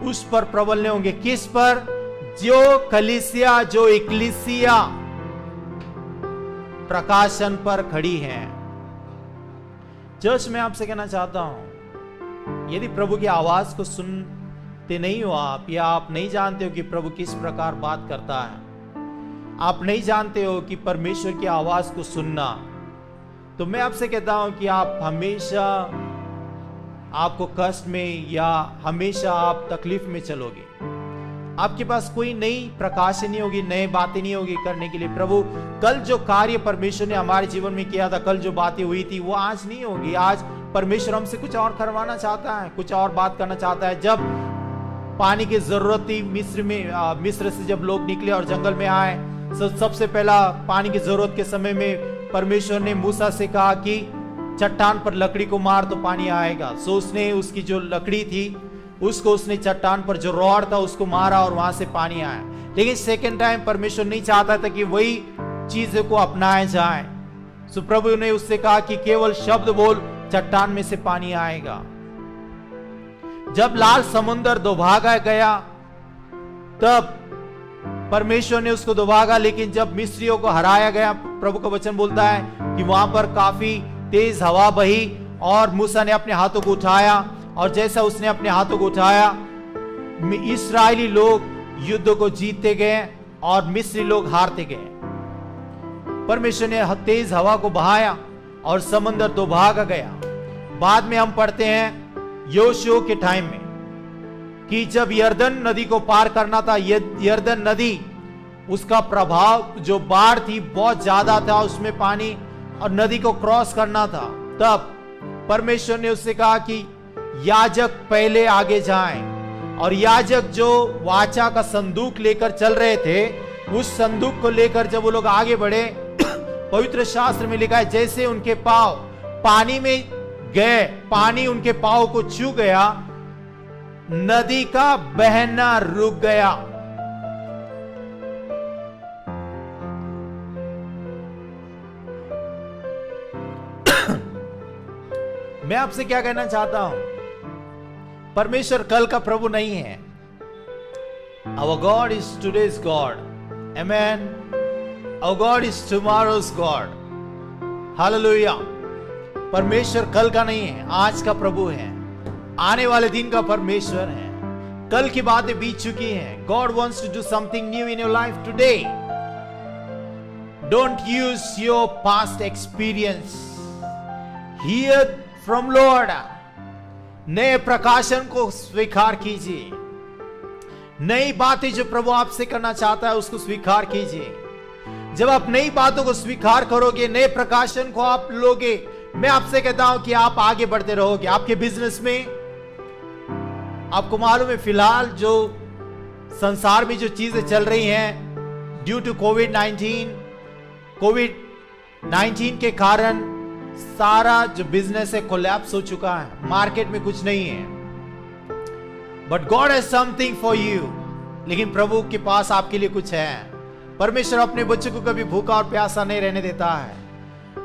उस पर प्रबल नहीं होंगे। किस पर? जो कलीसिया, जो इक्लीसिया प्रकाशन पर खड़ी है। चर्च में आपसे कहना चाहता हूं, यदि प्रभु की आवाज को सुनते नहीं हो आप, या आप नहीं जानते हो कि प्रभु किस प्रकार बात करता है, आप नहीं जानते हो कि परमेश्वर की आवाज को सुनना, तो मैं आपसे कहता हूं कि आप हमेशा आपको कष्ट में या हमेशा आप तकलीफ में चलोगे। आपके पास कोई नई प्रकाश नहीं होगी, नई बातें नहीं होगी करने के लिए। प्रभु कल जो कार्य परमेश्वर ने हमारे जीवन में किया था, कल जो बातें हुई थी, वो आज नहीं होगी। आज परमेश्वर हमसे कुछ और करवाना चाहता है, कुछ और बात करना चाहता है। जब पानी की जरूरत थी मिस्र से जब लोग निकले और जंगल में आए, सबसे पहला पानी की जरूरत के समय में परमेश्वर ने मूसा से कहा कि चट्टान पर लकड़ी को मार तो पानी आएगा। सो उसने उसकी जो लकड़ी थी उसको उसने चट्टान पर जो रॉड था उसको मारा और वहां से पानी आया। लेकिन सेकेंड टाइम परमेश्वर नहीं चाहता था कि वही चीजों को अपनाया जाए। सो प्रभु ने उससे कहा कि केवल शब्द बोल, चट्टान में से पानी आएगा। जब लाल समुद्र दोभागा गया तब परमेश्वर ने उसको दोभागा, लेकिन जब मिस्रियों को हराया गया, प्रभु का वचन बोलता है कि वहां पर काफी तेज हवा बही और मूसा ने अपने हाथों को उठाया, और जैसा उसने अपने हाथों को उठाया, इस्राएली लोग युद्ध को जीतते गए और मिस्री लोग हारते गए। परमेश्वर ने तेज हवा को बहाया और समुद्र दोभागा गया। बाद में हम पढ़ते हैं योशुआ के टाइम में कि जब यरदन नदी को पार करना था, यरदन नदी उसका प्रभाव जो बाढ़ थी बहुत ज्यादा था उसमें पानी, और नदी को क्रॉस करना था, तब परमेश्वर ने उससे कहा कि याजक पहले आगे जाएं। और याजक जो वाचा का संदूक लेकर चल रहे थे, उस संदूक को लेकर जब वो लोग आगे बढ़े, पवित्र शास्त्र में लिखा है जैसे उनके पांव पानी में गए, पानी उनके पांव को छू गया, नदी का बहना रुक गया। मैं आपसे क्या कहना चाहता हूं, परमेश्वर कल का प्रभु नहीं है। Our God is today's God. Amen. Our God is tomorrow's God. Hallelujah. परमेश्वर कल का नहीं है, आज का प्रभु है, आने वाले दिन का परमेश्वर है। कल की बातें बीत चुकी हैं। God wants to do something new in your life today. Don't use your past experience. Hear from Lord. नए प्रकाशन को स्वीकार कीजिए। नई बातें जो प्रभु आपसे करना चाहता है उसको स्वीकार कीजिए। जब आप नई बातों को स्वीकार करोगे, नए प्रकाशन को आप लोगे, मैं आपसे कहता हूं कि आप आगे बढ़ते रहोगे। आपके बिजनेस में आपको मालूम है फिलहाल जो संसार में जो चीजें चल रही हैं ड्यू टू कोविड-19, कोविड-19 के कारण सारा जो बिजनेस है कोलैप्स हो चुका है, मार्केट में कुछ नहीं है। But God has something for you, लेकिन प्रभु के पास आपके लिए कुछ है। परमेश्वर अपने बच्चों को कभी भूखा और प्यासा नहीं रहने देता है।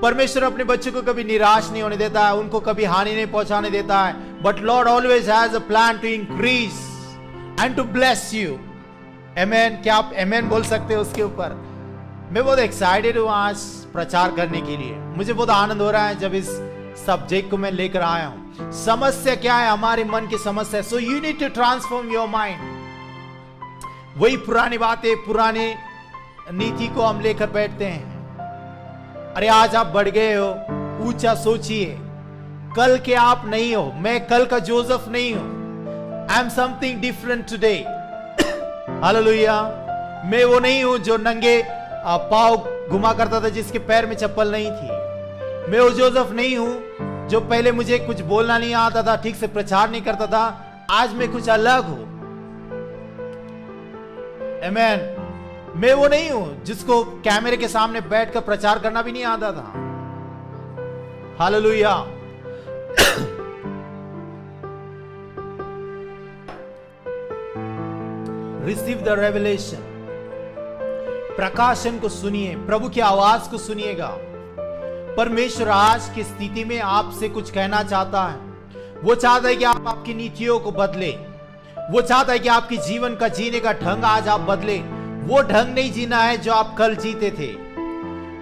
परमेश्वर अपने बच्चों को कभी निराश नहीं होने देता है, उनको कभी हानि नहीं पहुंचाने देता है। But lord always has a plan to increase and to bless you. Amen. क्या आप आमेन बोल सकते हो उसके ऊपर? मैं बहुत एक्साइटेड हूं आज प्रचार करने के लिए। मुझे बहुत आनंद हो रहा है जब इस सब्जेक्ट को मैं लेकर आया हूं। समस्या क्या है? हमारे मन की समस्या। So you need to transform your mind. वही पुरानी बातें, पुराने नीति को हम लेकर बैठते हैं। अरे आज आप बढ़ गए हो, ऊंचा सोचिए। कल के आप नहीं हो, मैं कल का जोसेफ नहीं हूं। I am something different today. Hallelujah. मैं वो नहीं हूं जो नंगे पांव घुमा करता था, जिसके पैर में चप्पल नहीं थी। मैं वो जोसेफ नहीं हूं जो पहले मुझे कुछ बोलना नहीं आता था, ठीक से प्रचार नहीं करता था। आज मैं कुछ अलग हूं। आमेन। मैं वो नहीं हूं जिसको कैमरे के सामने बैठकर प्रचार करना भी नहीं आता था। हालेलुया। Receive the revelation. प्रकाशन को सुनिए, प्रभु की आवाज को सुनिएगा। परमेश्वर आज की स्थिति में आपसे कुछ कहना चाहता है। वो चाहता है कि आप आपकी नीतियों को बदले। वो चाहता है कि आपकी जीवन का जीने का ढंग आज आप बदले। वो ढंग नहीं जीना है जो आप कल जीते थे।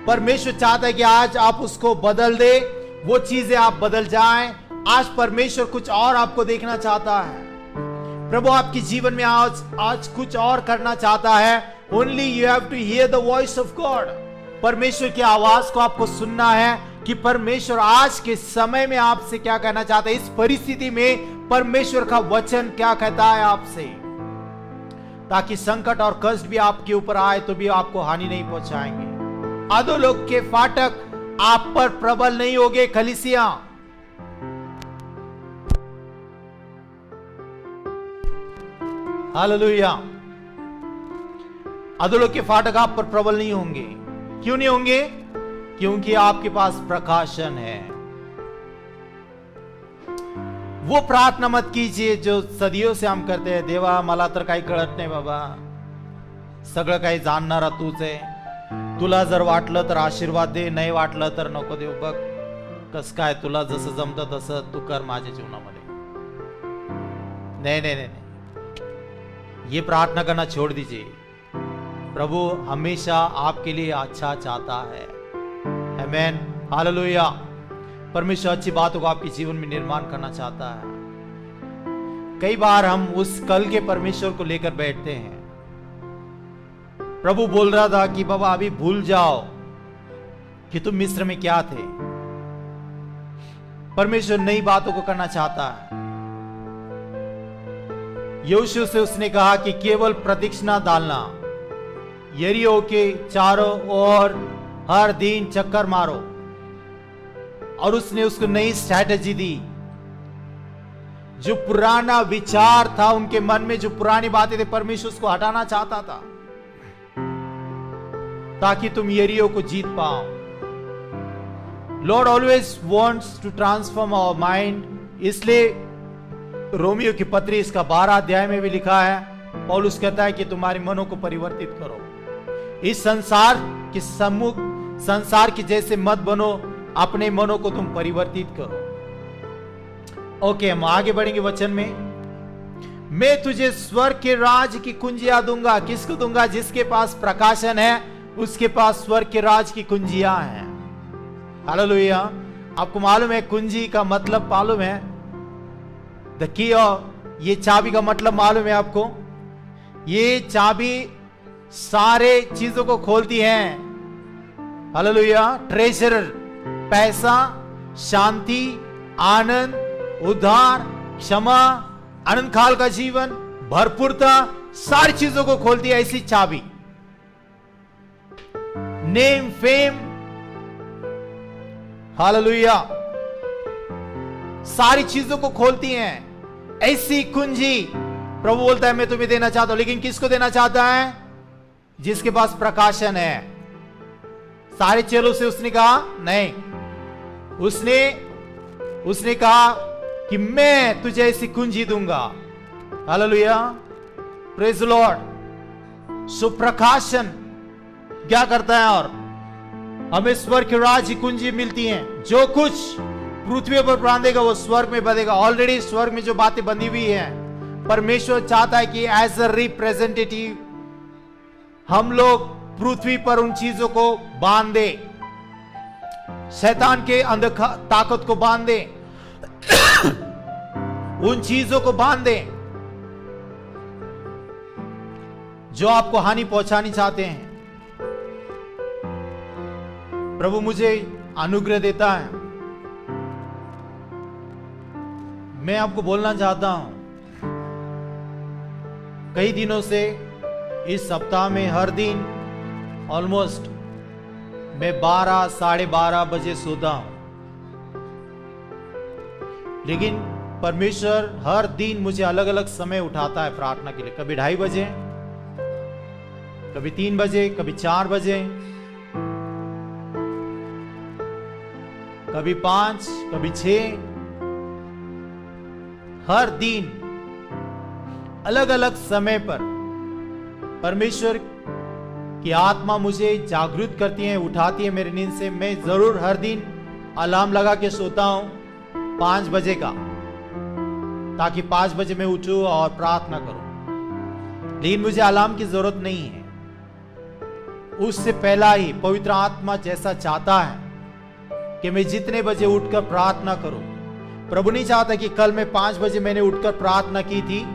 परमेश्वर चाहता है कि आज आप उसको बदल दे, वो चीजें आप बदल जाएं। आज परमेश्वर कुछ और आपको देखना चाहता है। प्रभु आपके जीवन में आज कुछ और करना चाहता है। Only you have to hear the voice of God. परमेश्वर की आवाज को आपको सुनना है कि परमेश्वर आज के समय में आपसे क्या कहना चाहता है। इस परिस्थिति में परमेश्वर का वचन क्या कहता है आपसे, ताकि संकट और कष्ट भी आपके ऊपर आए तो भी आपको हानि नहीं पहुंचाएंगे। अधोलोक के फाटक आप पर प्रबल नहीं होंगे। कलीसिया, हालेलुया। अधोलोक के फाटक आप पर प्रबल नहीं होंगे। क्यों नहीं होंगे? क्योंकि आपके पास प्रकाशन है। वो प्रार्थना मत कीजिए जो सदियों से हम करते हैं, देवा मला तर काही कळत नाही बाबा, सगळं काही जाणणारा तूच आहे, तुला जर वाटलं तर आशीर्वाद दे, नाही वाटलं तर नको देऊ, बघ कस काय तुला जसं जमतं तसं तू कर माझ्या जीवनामध्ये। नहीं नहीं नहीं, ये प्रार्थना करना छोड़ दीजिए। प्रभु हमेशा आपके लिए अच्छा चाहता है। आमेन, हालेलुया। परमेश्वर अच्छी बातों को आपके जीवन में निर्माण करना चाहता है। कई बार हम उस कल के परमेश्वर को लेकर बैठते हैं। प्रभु बोल रहा था कि बाबा अभी भूल जाओ कि तुम मिस्र में क्या थे। परमेश्वर नई बातों को करना चाहता है। यहोशू से उसने कहा कि केवल प्रदक्षिणा डालना, यरीहो के चारों ओर हर दिन चक्कर मारो, और उसने उसको नई स्ट्रैटेजी दी। जो पुराना विचार था उनके मन में, जो पुरानी बातें थी, परमेश्वर उसको हटाना चाहता था ताकि तुम यरीहो को जीत पाओ। Lord always wants to transform our mind. इसलिए रोमियो की पत्री इसका 12 अध्याय में भी लिखा है, पौलुस कहता है कि तुम्हारे मनों को परिवर्तित करो। इस संसार के सम्मुख, संसार के जैसे मत बनो, अपने मनों को तुम परिवर्तित करो। ओके, हम आगे बढ़ेंगे वचन में। मैं तुझे स्वर्ग के राज की कुंजियां दूंगा। किसको दूंगा? जिसके पास प्रकाशन है उसके पास स्वर्ग के राज की कुंजियां हैं। हालेलुया। आपको मालूम है कुंजी का मतलब मालूम है? द की, और ये चाबी का मतलब मालूम है आपको? ये चाबी सारे चीजों को खोलती है। हालेलुया। ट्रेजरर, पैसा, शांति, आनंद, उद्धार, क्षमा, अनंत काल का जीवन, भरपूरता, सारी चीजों को खोलती है ऐसी चाबी। नेम, फेम, हालेलुया, सारी चीजों को खोलती हैं ऐसी कुंजी प्रभु बोलता है मैं तुम्हें देना चाहता हूं। लेकिन किसको देना चाहता है? जिसके पास प्रकाशन है। सारे चेलों से उसने कहा नहीं, उसने कहा कि मैं तुझे ऐसी कुंजी दूंगा। Hallelujah, praise the lord. सुप्रकाशन क्या करता है? और हमें स्वर्ग के राज्य की कुंजी मिलती है। जो कुछ पृथ्वी पर बांधेगा वो स्वर्ग में बंधेगा। ऑलरेडी स्वर्ग में जो बातें बंधी हुई हैं, परमेश्वर चाहता है कि एज अ रिप्रेजेंटेटिव हम लोग पृथ्वी पर उन चीजों को बांध दे, शैतान के अंधकार ताकत को बांध दे, उन चीजों को बांध दे जो आपको हानि पहुंचानी चाहते हैं। प्रभु मुझे अनुग्रह देता है। मैं आपको बोलना चाहता हूं, कई दिनों से इस सप्ताह में हर दिन ऑलमोस्ट मैं 12 साढ़े 12 बजे सोता हूं, लेकिन परमेश्वर हर दिन मुझे अलग अलग समय उठाता है प्रार्थना के लिए। कभी 2:30 बजे, कभी 3 बजे, कभी 4 बजे, कभी 5, कभी 6। हर दिन अलग अलग समय पर परमेश्वर की आत्मा मुझे जागृत करती है, उठाती है मेरी नींद से। मैं जरूर हर दिन अलार्म लगा के सोता हूं 5 बजे का, ताकि 5 बजे मैं उठूं और प्रार्थना करूं। लेकिन मुझे अलार्म की जरूरत नहीं है। उससे पहला ही पवित्र आत्मा जैसा चाहता है कि मैं जितने बजे उठकर प्रार्थना करूं। प्रभु नहीं चाहता कि कल मैं 5 बजे मैंने उठकर प्रार्थना की थी,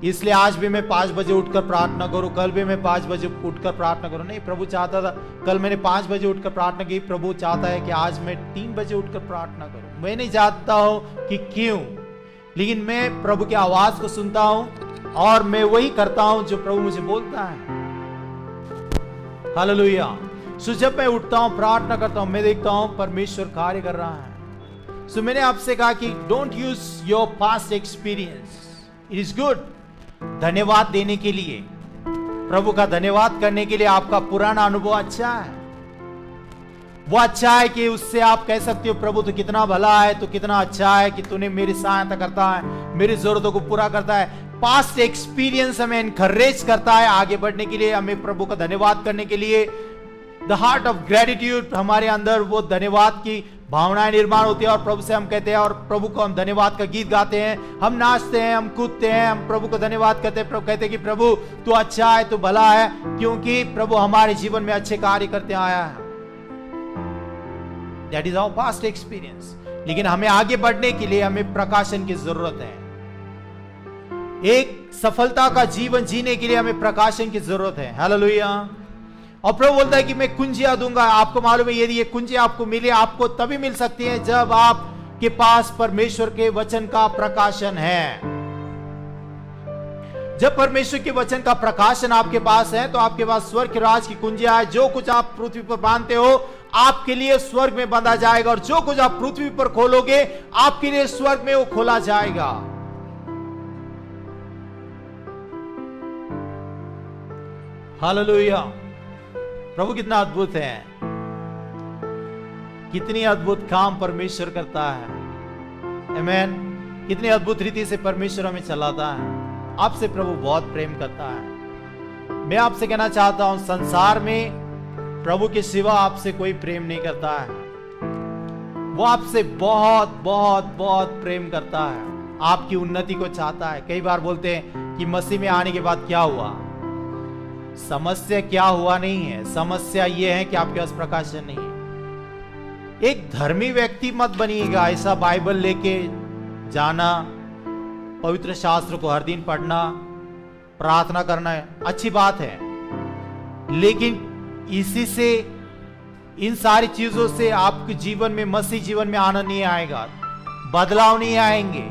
इसलिए आज भी मैं 5 बजे उठकर प्रार्थना करूं, कल भी मैं 5 बजे उठकर प्रार्थना करूं। नहीं, प्रभु चाहता था कल मैंने 5 बजे उठकर प्रार्थना की, प्रभु चाहता है कि आज मैं 3 बजे उठकर प्रार्थना करूं। मैं नहीं जानता हूं कि क्यों, लेकिन मैं प्रभु की आवाज को सुनता हूं और मैं वही करता हूं जो प्रभु मुझे बोलता है। हालेलुया। सो जब मैं उठता हूं, प्रार्थना करता हूं, मैं देखता हूं परमेश्वर कार्य कर रहा है। सो मैंने आपसे कहा कि don't use your past experience, it is good. धन्यवाद देने के लिए, प्रभु का धन्यवाद करने के लिए आपका पुराना अनुभव अच्छा है। वो अच्छा है कि उससे आप कह सकते हो प्रभु तो कितना भला है, तो कितना अच्छा है कि तूने मेरी सहायता करता है, मेरी जरूरतों को पूरा करता है। पास्ट एक्सपीरियंस हमें एनकरेज करता है आगे बढ़ने के लिए, हमें प्रभु का धन्यवाद करने के लिए। द हार्ट ऑफ ग्रेटिट्यूड, हमारे अंदर वो धन्यवाद की भावनाएं निर्माण होती है और प्रभु से हम कहते हैं, और प्रभु को हम धन्यवाद का गीत गाते हैं, हम नाचते हैं, हम कूदते हैं, हम प्रभु को धन्यवाद करते हैं। प्रभु कहते हैं कि प्रभु तू अच्छा है, तू भला है, क्योंकि प्रभु हमारे जीवन में अच्छे कार्य करते आया है। That is our past experience. लेकिन हमें आगे बढ़ने के लिए हमें प्रकाशन की जरूरत है। एक सफलता का जीवन जीने के लिए हमें प्रकाशन की जरूरत है। हालेलुया। और प्रभु बोलता है कि मैं कुंजियां दूंगा। आपको मालूम है, यदि ये कुंजी आपको मिले, आपको तभी मिल सकती है जब आपके पास परमेश्वर के वचन का प्रकाशन है। जब परमेश्वर के वचन का प्रकाशन आपके पास है तो आपके पास स्वर्ग के राज की कुंजियां है। जो कुछ आप पृथ्वी पर बांधते हो आपके लिए स्वर्ग में बांधा जाएगा, और जो कुछ आप पृथ्वी पर खोलोगे आपके लिए स्वर्ग में वो खोला जाएगा। हालेलुया। प्रभु कितना अद्भुत है, कितनी अद्भुत काम परमेश्वर करता है। आमीन। कितनी अद्भुत रीति से परमेश्वर हमें चलाता है। आपसे प्रभु बहुत प्रेम करता है। मैं आपसे कहना चाहता हूं, संसार में प्रभु के सिवा आपसे कोई प्रेम नहीं करता है। वो आपसे बहुत बहुत बहुत प्रेम करता है, आपकी उन्नति को चाहता है। कई बार बोलते हैं कि मसीह में आने के बाद क्या हुआ। समस्या क्या हुआ नहीं है, समस्या यह है कि आपके पास प्रकाशन नहीं है। एक धर्मी व्यक्ति मत बनिएगा, ऐसा बाइबल लेके जाना, पवित्र शास्त्र को हर दिन पढ़ना, प्रार्थना करना अच्छी बात है, लेकिन इसी से, इन सारी चीजों से आपके जीवन में, मसीह जीवन में आनंद नहीं आएगा, बदलाव नहीं आएंगे।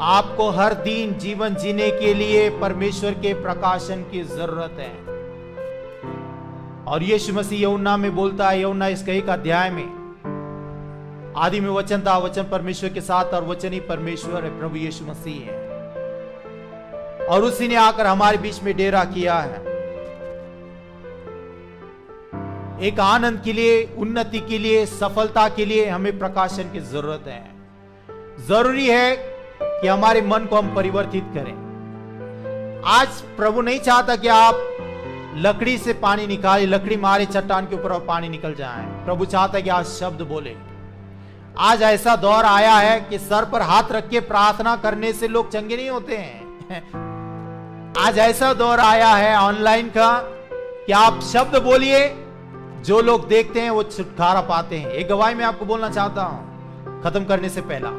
आपको हर दिन जीवन जीने के लिए परमेश्वर के प्रकाशन की जरूरत है। और यीशु मसीह यूहन्ना में बोलता है, यूहन्ना इसके 1 अध्याय में, आदि में वचन था, वचन परमेश्वर के साथ और वचन ही परमेश्वर है, प्रभु यीशु मसीह है, और उसी ने आकर हमारे बीच में डेरा किया है। एक आनंद के लिए, उन्नति के लिए, सफलता के लिए हमें प्रकाशन की जरूरत है। जरूरी है कि हमारे मन को हम परिवर्तित करें। आज प्रभु नहीं चाहता कि आप लकड़ी से पानी निकाले, लकड़ी मारे चट्टान के ऊपर और पानी निकल जाए। प्रभु चाहता है कि आज शब्द बोले। आज ऐसा दौर आया है कि सर पर हाथ रख के प्रार्थना करने से लोग चंगे नहीं होते हैं। आज ऐसा दौर आया है ऑनलाइन का कि आप शब्द बोलिए, जो लोग देखते हैं वो छुटकारा पाते हैं। एक गवाही मैं आपको बोलना चाहता हूं खत्म करने से पहला।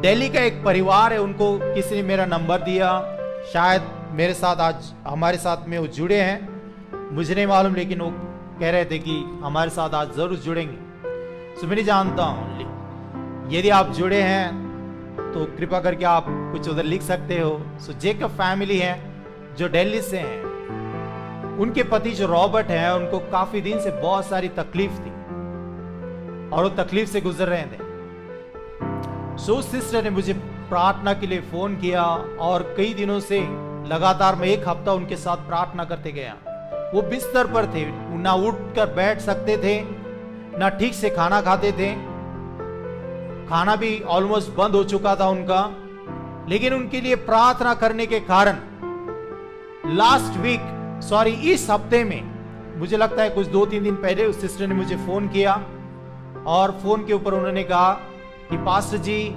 दिल्ली का एक परिवार है, उनको किसी ने मेरा नंबर दिया। शायद मेरे साथ आज हमारे साथ में वो जुड़े हैं, मुझे नहीं मालूम, लेकिन वो कह रहे थे कि हमारे साथ आज जरूर जुड़ेंगे। तो मैं नहीं जानता हूं, यदि आप जुड़े हैं तो कृपा करके आप कुछ उधर लिख सकते हो। सो जेकब फैमिली है जो दिल्ली से हैं, उनके पति जो रॉबर्ट हैं, उनको काफी दिन से बहुत सारी तकलीफ थी और वो तकलीफ से गुजर रहे थे। सो सिस्टर ने मुझे प्रार्थना के लिए फोन किया और कई दिनों से लगातार मैं 1 हफ्ता उनके साथ प्रार्थना करते गया। वो बिस्तर पर थे, ना उठकर बैठ सकते थे, ना ठीक से खाना खाते थे, खाना भी ऑलमोस्ट बंद हो चुका था उनका। लेकिन उनके लिए प्रार्थना करने के कारण इस हफ्ते में, मुझे लगता है कुछ 2-3 दिन पहले, उस सिस्टर ने मुझे फोन किया और फोन के ऊपर उन्होंने कहा कि पास्टर जी,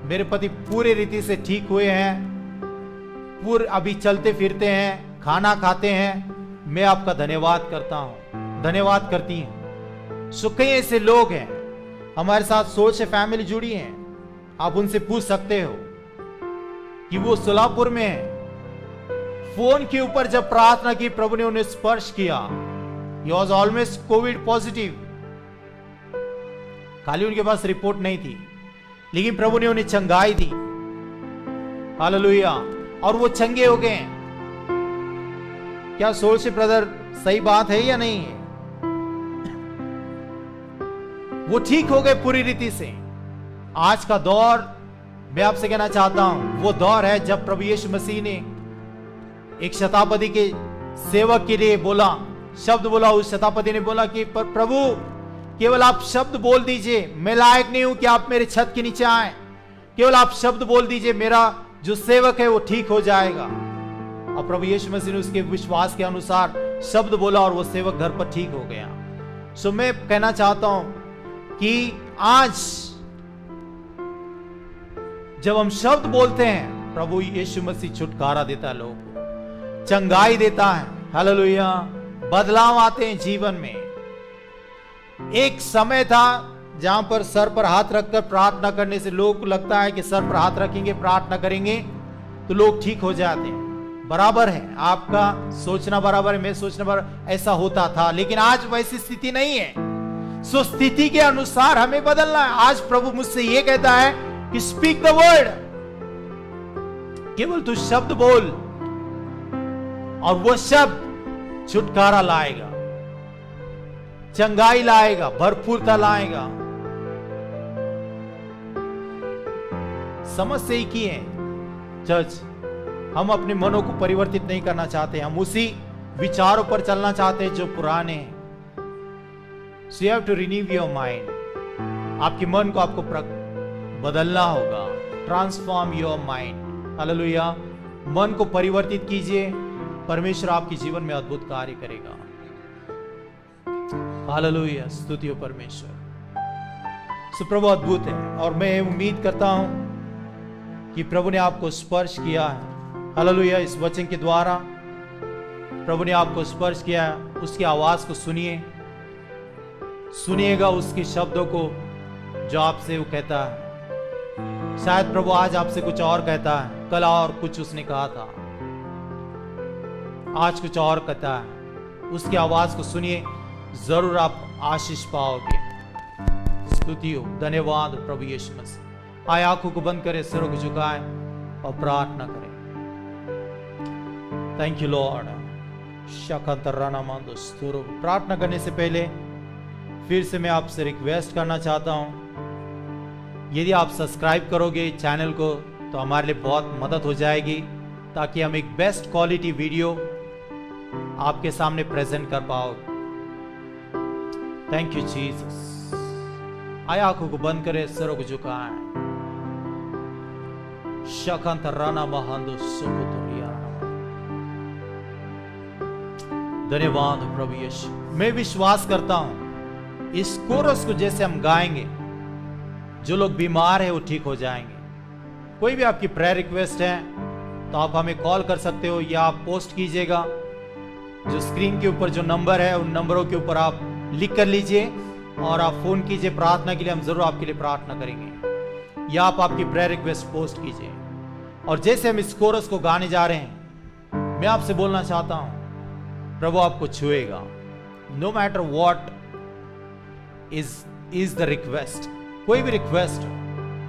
मेरे पति पूरे रीति से ठीक हुए हैं, अभी चलते फिरते हैं, खाना खाते हैं। मैं आपका धन्यवाद करता हूं, धन्यवाद करती हैं। सो कई ऐसे लोग हैं हमारे साथ, सोच से फैमिली जुड़ी है। आप उनसे पूछ सकते हो कि वो सोलापुर में है। फोन के ऊपर जब प्रार्थना की, प्रभु ने उन्हें स्पर्श किया। He was almost Covid positive, खाली उनके पास रिपोर्ट नहीं थी, लेकिन प्रभु ने उन्हें चंगाई दी। हालेलुया। और वो चंगे हो गए। क्या सोच से ब्रदर सही बात है या नहीं है? वो ठीक हो गए पूरी रीति से। आज का दौर, मैं आपसे कहना चाहता हूं, वो दौर है जब प्रभु यीशु मसीह ने एक शतापदी के सेवक के लिए बोला, शब्द बोला। उस शतापदी ने बोला कि प्रभु, केवल आप शब्द बोल दीजिए, मैं लायक नहीं हूं कि आप मेरे छत के नीचे आए। केवल आप शब्द बोल दीजिए, मेरा जो सेवक है वो ठीक हो जाएगा। और प्रभु यीशु मसीह ने उसके विश्वास के अनुसार शब्द बोला और वो सेवक घर पर ठीक हो गया। सो मैं कहना चाहता हूं कि आज जब हम शब्द बोलते हैं, प्रभु यीशु मसीह छुटकारा देता है, लोगों को चंगाई देता है। हालेलुया। बदलाव आते हैं जीवन में। एक समय था जहां पर सर पर हाथ रखकर प्रार्थना करने से लोगों को लगता है कि सर पर हाथ रखेंगे, प्रार्थना करेंगे तो लोग ठीक हो जाते हैं। बराबर है, आपका सोचना बराबर है, मैं सोचना बराबर, ऐसा होता था। लेकिन आज वैसी स्थिति नहीं है। सो स्थिति के अनुसार हमें बदलना है। आज प्रभु मुझसे यह कहता है कि स्पीक द वर्ड, केवल तू शब्द बोल और वो शब्द छुटकारा लाएगा, चंगाई लाएगा, भरपूरता लाएगा। समस्या एक ही है चर्च, हम अपने मनों को परिवर्तित नहीं करना चाहते, हम उसी विचारों पर चलना चाहते हैं जो पुराने हैं। So you have to renew your mind. आपके मन को आपको बदलना होगा। Transform your mind. हालेलुया। मन को परिवर्तित कीजिए, परमेश्वर आपके जीवन में अद्भुत कार्य करेगा। हालेलुया। स्तुति हो परमेश्वर। सो प्रभु अद्भुत है और मैं उम्मीद करता हूं कि प्रभु ने आपको स्पर्श किया है। हालेलुया। इस वचन के द्वारा प्रभु ने आपको स्पर्श किया है। उसकी आवाज को सुनिए, सुनिएगा उसके शब्दों को जो आपसे वो कहता है। शायद प्रभु आज आपसे कुछ और कहता है, कल और कुछ उसने कहा था, आज कुछ और कहता है। उसकी आवाज को सुनिए, जरूर आप आशीष पाओगे। स्तुति हो, धन्यवाद प्रभु यीशु मसीह। आए आंखों को बंद करें, सिरों को झुकाएं और प्रार्थना करें। Thank you Lord. प्रार्थना करने से पहले फिर से मैं आपसे रिक्वेस्ट करना चाहता हूं, यदि आप सब्सक्राइब करोगे चैनल को तो हमारे लिए बहुत मदद हो जाएगी, ताकि हम एक बेस्ट क्वालिटी वीडियो आपके सामने प्रेजेंट कर पाओ। Thank you Jesus. आय आंखों को बंद करें, सरों को झुकाएं। शकांत राना महांदो सुकुतुरिया। धन्यवाद प्रभु यीशु। मैं विश्वास करता हूं इस कोरस को जैसे हम गाएंगे, जो लोग बीमार है वो ठीक हो जाएंगे। कोई भी आपकी प्रेयर रिक्वेस्ट है तो आप हमें कॉल कर सकते हो या आप पोस्ट कीजिएगा। जो स्क्रीन के ऊपर जो नंबर है उन नंबरों के ऊपर आप लिख कर लीजिए और आप फोन कीजिए प्रार्थना के लिए। हम जरूर आपके लिए प्रार्थना करेंगे, या आप आपकी प्रेयर रिक्वेस्ट पोस्ट कीजिए। और जैसे हम इस कोरस को गाने जा रहे हैं, मैं आपसे बोलना चाहता हूं प्रभु आपको छुएगा। No matter what is the request. कोई भी रिक्वेस्ट,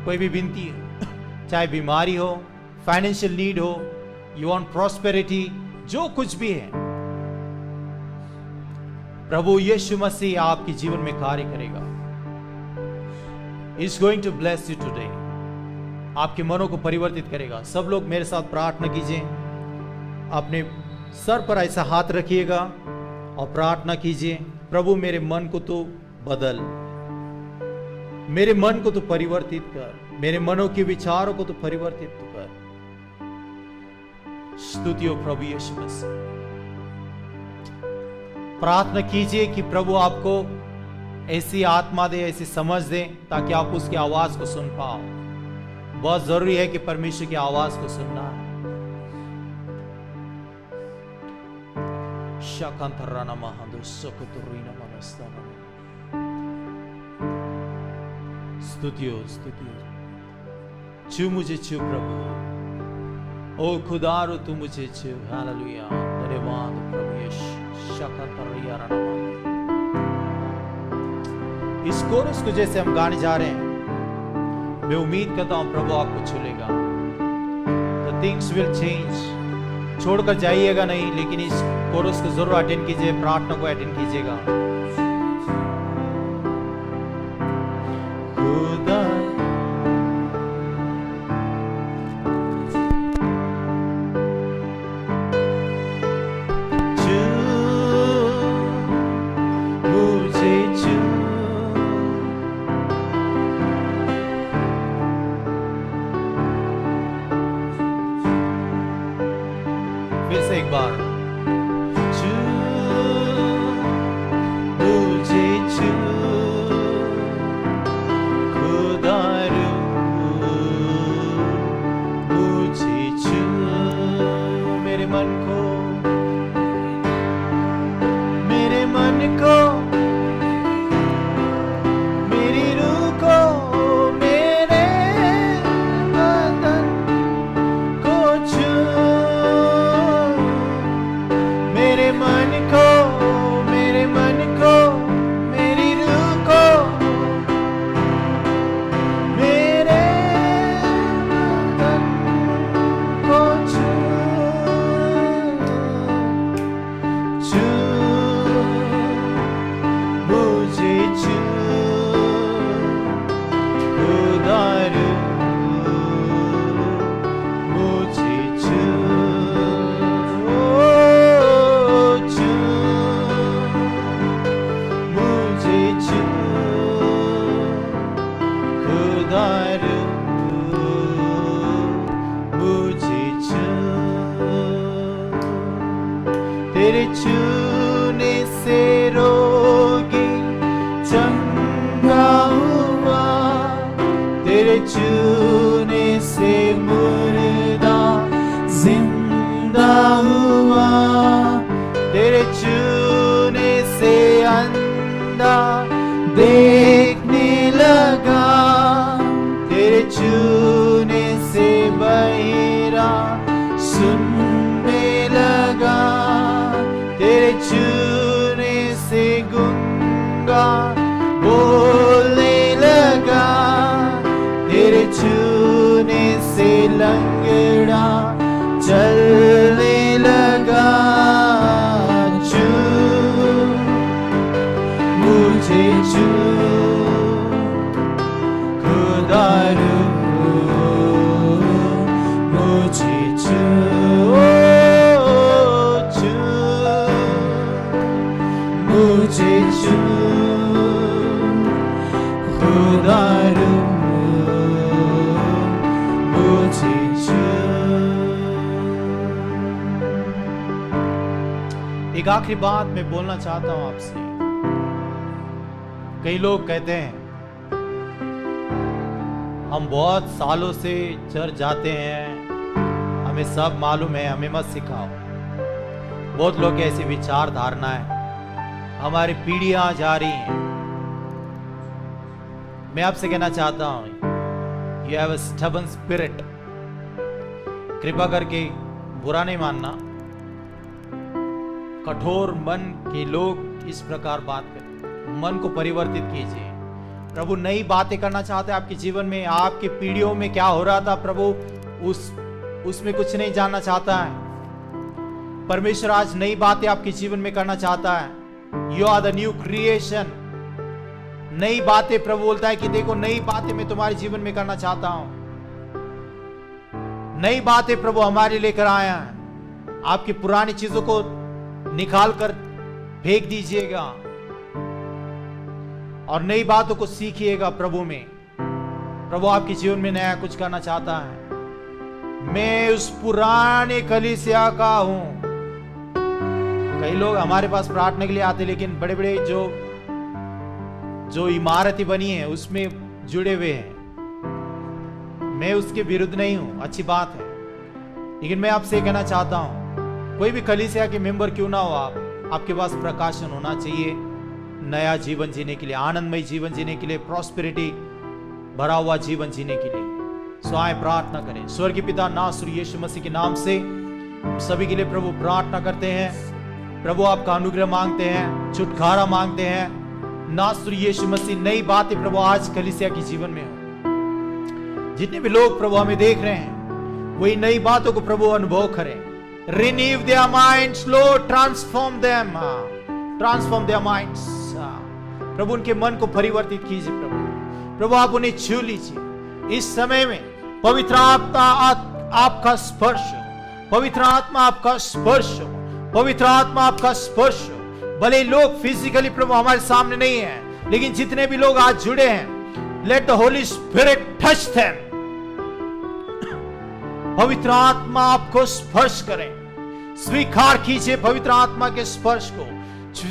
कोई भी विनती हो, चाहे बीमारी हो, फाइनेंशियल नीड हो, यू वांट प्रॉस्पेरिटी, जो कुछ भी है, प्रभु यीशु मसीह आपके जीवन में कार्य करेगा। Is going to bless you today. आपके मनों को परिवर्तित करेगा। सब लोग मेरे साथ प्रार्थना कीजिए। अपने सर पर ऐसा हाथ रखिएगा और प्रार्थना कीजिए, प्रभु मेरे मन को तो बदल, मेरे मन को तो परिवर्तित कर, मेरे मनों के विचारों को तो परिवर्तित तो कर। स्तुति हो प्रभु यीशु मसीह। प्रार्थना कीजिए कि प्रभु आपको ऐसी आत्मा दे, ऐसी समझ दे, ताकि आप उसकी आवाज को सुन पाओ। बहुत जरूरी है कि परमेश्वर की आवाज को सुनना है। शाकांतराना महादो सुकुतुरीना मनस्ताना। स्तुतियो स्तुतियो। छू मुझे छू प्रभु, ओ खुदारो तू मुझे छू। हालेलुया। धन्यवाद प्रभु यीशु। शाकांतरिया राना। इस कोरस को जैसे हम गाने जा रहे हैं, मैं उम्मीद करता हूं प्रभु आपको छू लेगा। The things will change। छोड़कर जाइएगा नहीं, लेकिन इस कोरस को जरूर अटेंड कीजिए, प्रार्थना को अटेंड कीजिएगा। फिर से एक बार। मुझे छू खुदारू, मुझे छू मेरे मन को, मेरे मन को, मेरी रूह को, मेरे बदन को छू, मेरे मन को, मेरे मन को, मेरी रूह को, मेरे बदन को छू, छू मुझे छू खुदारू, मुझे छू, ओ छू मुझे छू खुदारू, मुझे छू। तेरे छूने से रोगी चंगा हुआ, तेरे छूने से मुर्दा जिंदा हुआ, तेरे छूने से अंधा देखने लगा, तेरे छूने से बहिरा सुनने लगा, तेरे छूने छू खुदा रू मुझे छू। एक आखिरी बात मैं बोलना चाहता हूं आपसे। कई लोग कहते हैं हम बहुत सालों से चर्च जाते हैं, हमें सब मालूम है, हमें मत सिखाओ। बहुत लोग की ऐसी विचार धारणा है, हमारी पीढ़ियां जा रही हैं। मैं आपसे कहना चाहता हूं, you have a stubborn spirit. कृपा करके बुरा नहीं मानना, कठोर मन के लोग इस प्रकार बात करते। मन को परिवर्तित कीजिए। प्रभु नई बातें करना चाहते हैं आपके जीवन में। आपके पीढ़ियों में क्या हो रहा था, प्रभु उसमें कुछ नहीं जानना चाहता है। परमेश्वर आज नई बातें आपके जीवन में करना चाहता है। You are the new creation. नई बातें प्रभु बोलता है कि देखो नई बातें मैं तुम्हारे जीवन में करना चाहता हूं। नई बातें प्रभु हमारे लेकर आया है। आपकी पुरानी चीजों को निकाल कर फेंक दीजिएगा और नई बातों को सीखिएगा प्रभु में। प्रभु आपके जीवन में नया कुछ करना चाहता है। मैं उस पुराने कलीसिया का हूं। कई लोग हमारे पास प्रार्थना के लिए आते, लेकिन बड़े बड़े जो इमारतें बनी है उसमें जुड़े हुए हैं। मैं उसके विरुद्ध नहीं हूं, अच्छी बात है, लेकिन मैं आपसे कहना चाहता हूं, कोई भी कलीसिया के मेंबर क्यों ना हो, आपके पास प्रकाशन होना चाहिए नया जीवन जीने के लिए, आनंदमय जीवन जीने के लिए, प्रॉस्पेरिटी भरा हुआ जीवन जीने के लिए। सो आए प्रार्थना करें। स्वर्गीय पिता, नासरी यीशु मसीह के नाम से सभी के लिए प्रभु प्रार्थना करते हैं। प्रभु आपका अनुग्रह मांगते हैं, छुटकारा मांगते हैं। नासरी यीशु मसीह नई बातें प्रभु आज कलीसिया के जीवन में हो। जितने भी लोग प्रभु हमें देख रहे हैं वही नई बातों को प्रभु अनुभव करें। Renew their minds, Lord, transform them, transform their minds। प्रभु उनके मन को परिवर्तित कीजिए। प्रभु आप उन्हें छू लीजिए इस समय में। पवित्र आत्मा आपका स्पर्श हो, पवित्र आत्मा आपका स्पर्श हो, पवित्र आत्मा आपका स्पर्श हो। भले लोग फिजिकली प्रभु हमारे सामने नहीं है, लेकिन जितने भी लोग आज जुड़े हैं, let the Holi spirit touch them. पवित्र आत्मा आपको स्पर्श करें। स्वीकार कीजिए पवित्र आत्मा के स्पर्श को,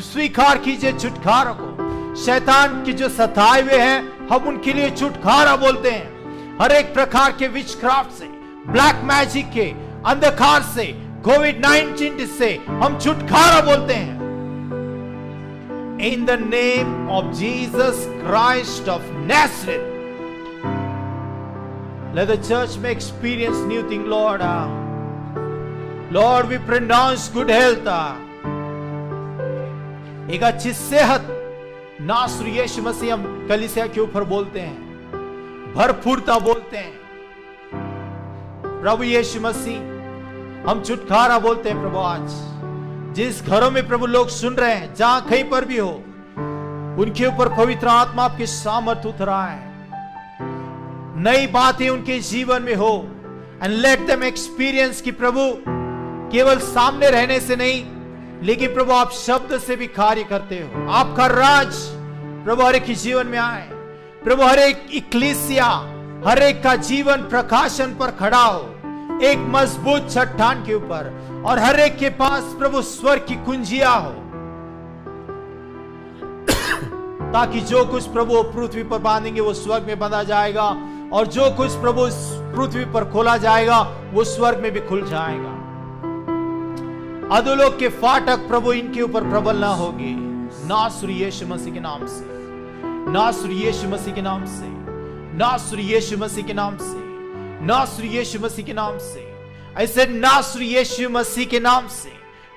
स्वीकार कीजिए छुटकारा को। शैतान की जो सताए हुए हैं, हम उनके लिए छुटकारा बोलते हैं। हर एक प्रकार के विचक्राफ्ट से, ब्लैक मैजिक के, अंधकार से, कोविड-19 से हम छुटकारा बोलते हैं। In the name of Jesus Christ of Nazareth, let the church may experience new thing, Lord. Lord, we pronounce good health. एक अच्छी सेहत नासरी यीशु मसीह हम कलीसिया के ऊपर बोलते हैं, भरपूरता बोलते हैं। प्रभु यीशु मसीह हम छुटकारा बोलते हैं। प्रभु आज जिस घरों में प्रभु लोग सुन रहे हैं, जहां कहीं पर भी हो, उनके ऊपर पवित्र आत्मा आपके सामर्थ उतरा है। नई बातें उनके जीवन में हो। एंड लेट देम एक्सपीरियंस कि प्रभु केवल सामने रहने से नहीं, लेकिन प्रभु आप शब्द से भी कार्य करते हो। आपका राज प्रभु हर एक के जीवन में आए। प्रभु हर एक इक्लेसिया, हर एक का जीवन प्रकाशन पर खड़ा हो, एक मजबूत चट्टान के ऊपर, और हर एक के पास प्रभु स्वर्ग की कुंजियां हो, ताकि जो कुछ प्रभु पृथ्वी पर बांधेंगे वो स्वर्ग में बांधा जाएगा, और जो कुछ प्रभु पृथ्वी पर खोला जाएगा वो स्वर्ग में भी खुल जाएगा। अधोलोक के फाटक प्रभु इनके ऊपर प्रबल ना होगी। नासरी यीशु मसीह के नाम से, नासरी यीशु मसीह के नाम से, नासरी यीशु मसीह के नाम से, नासरी यीशु मसीह के नाम से, ऐसे नासरी यीशु मसीह के नाम से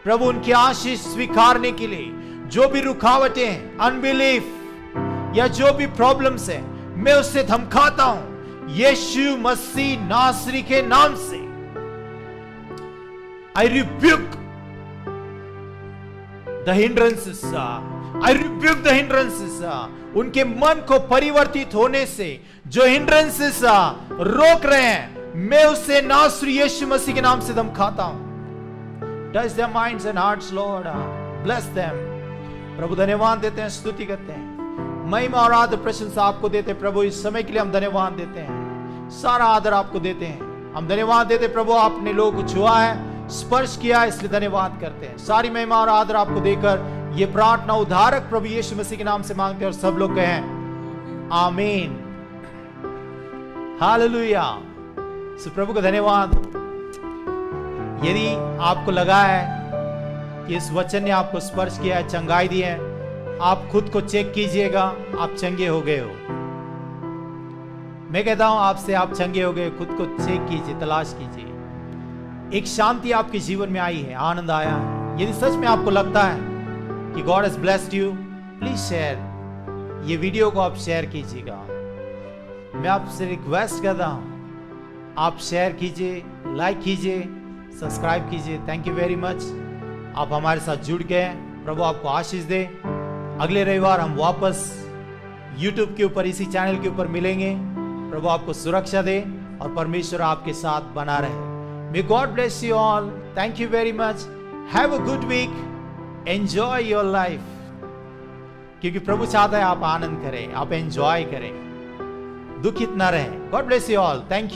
प्रभु उनकी आशीष स्वीकारने के लिए जो भी रुकावटें हैं, अनबिलीफ या जो भी प्रॉब्लम्स है, मैं उससे धमकाता हूं यीशु मसीह नासरी के नाम से। I rebuke the hindrances, I rebuke the hindrances। उनके मन को परिवर्तित होने से जो हिंड्रेंसेस रोक रहे हैं, मैं उससे नासरी यीशु मसीह के नाम से धमकाता हूं। Touch their minds and hearts, Lord. Bless them, प्रभु धन्यवाद देते हैं, स्तुति करते हैं, महिमा और आदर प्रशंसा आपको देते हैं प्रभु। इस समय के लिए हम धन्यवाद देते हैं, सारा आदर आपको देते हैं। हम धन्यवाद देते प्रभु, आपने लोगों को छुआ है, स्पर्श किया है, इसलिए धन्यवाद करते हैं। सारी महिमा और आदर आपको देकर ये प्रार्थना उद्धारक प्रभु यीशु मसीह के नाम से मांगते हैं, और सब लोग कहें आमीन, हालेलुया। सो प्रभु का धन्यवाद। यदि आपको लगा है कि इस वचन ने आपको स्पर्श किया है, चंगाई दी है, आप खुद को चेक कीजिएगा, आप चंगे हो गए हो। मैं कहता हूं आपसे, आप चंगे हो गए, खुद को चेक कीजिए, तलाश कीजिए। एक शांति आपके जीवन में आई है, आनंद आया है। यदि सच में आपको लगता है कि God has blessed you, please share, ये वीडियो को आप शेयर कीजिएगा। मैं आपसे रिक्वेस्ट करता हूं, आप शेयर कीजिए, लाइक कीजिए, सब्सक्राइब कीजिए। थैंक यू वेरी मच, आप हमारे साथ जुड़ गए। प्रभु आपको आशीष दे। अगले रविवार हम वापस YouTube के ऊपर, इसी चैनल के ऊपर मिलेंगे। प्रभु आपको सुरक्षा दे और परमेश्वर आपके साथ बना रहे। May God bless you all. Thank you very much. Have a good week. Enjoy your life, क्योंकि प्रभु चाहता है आप आनंद करें, आप एंजॉय करें, दुखित ना रहें। God bless you all. Thank you.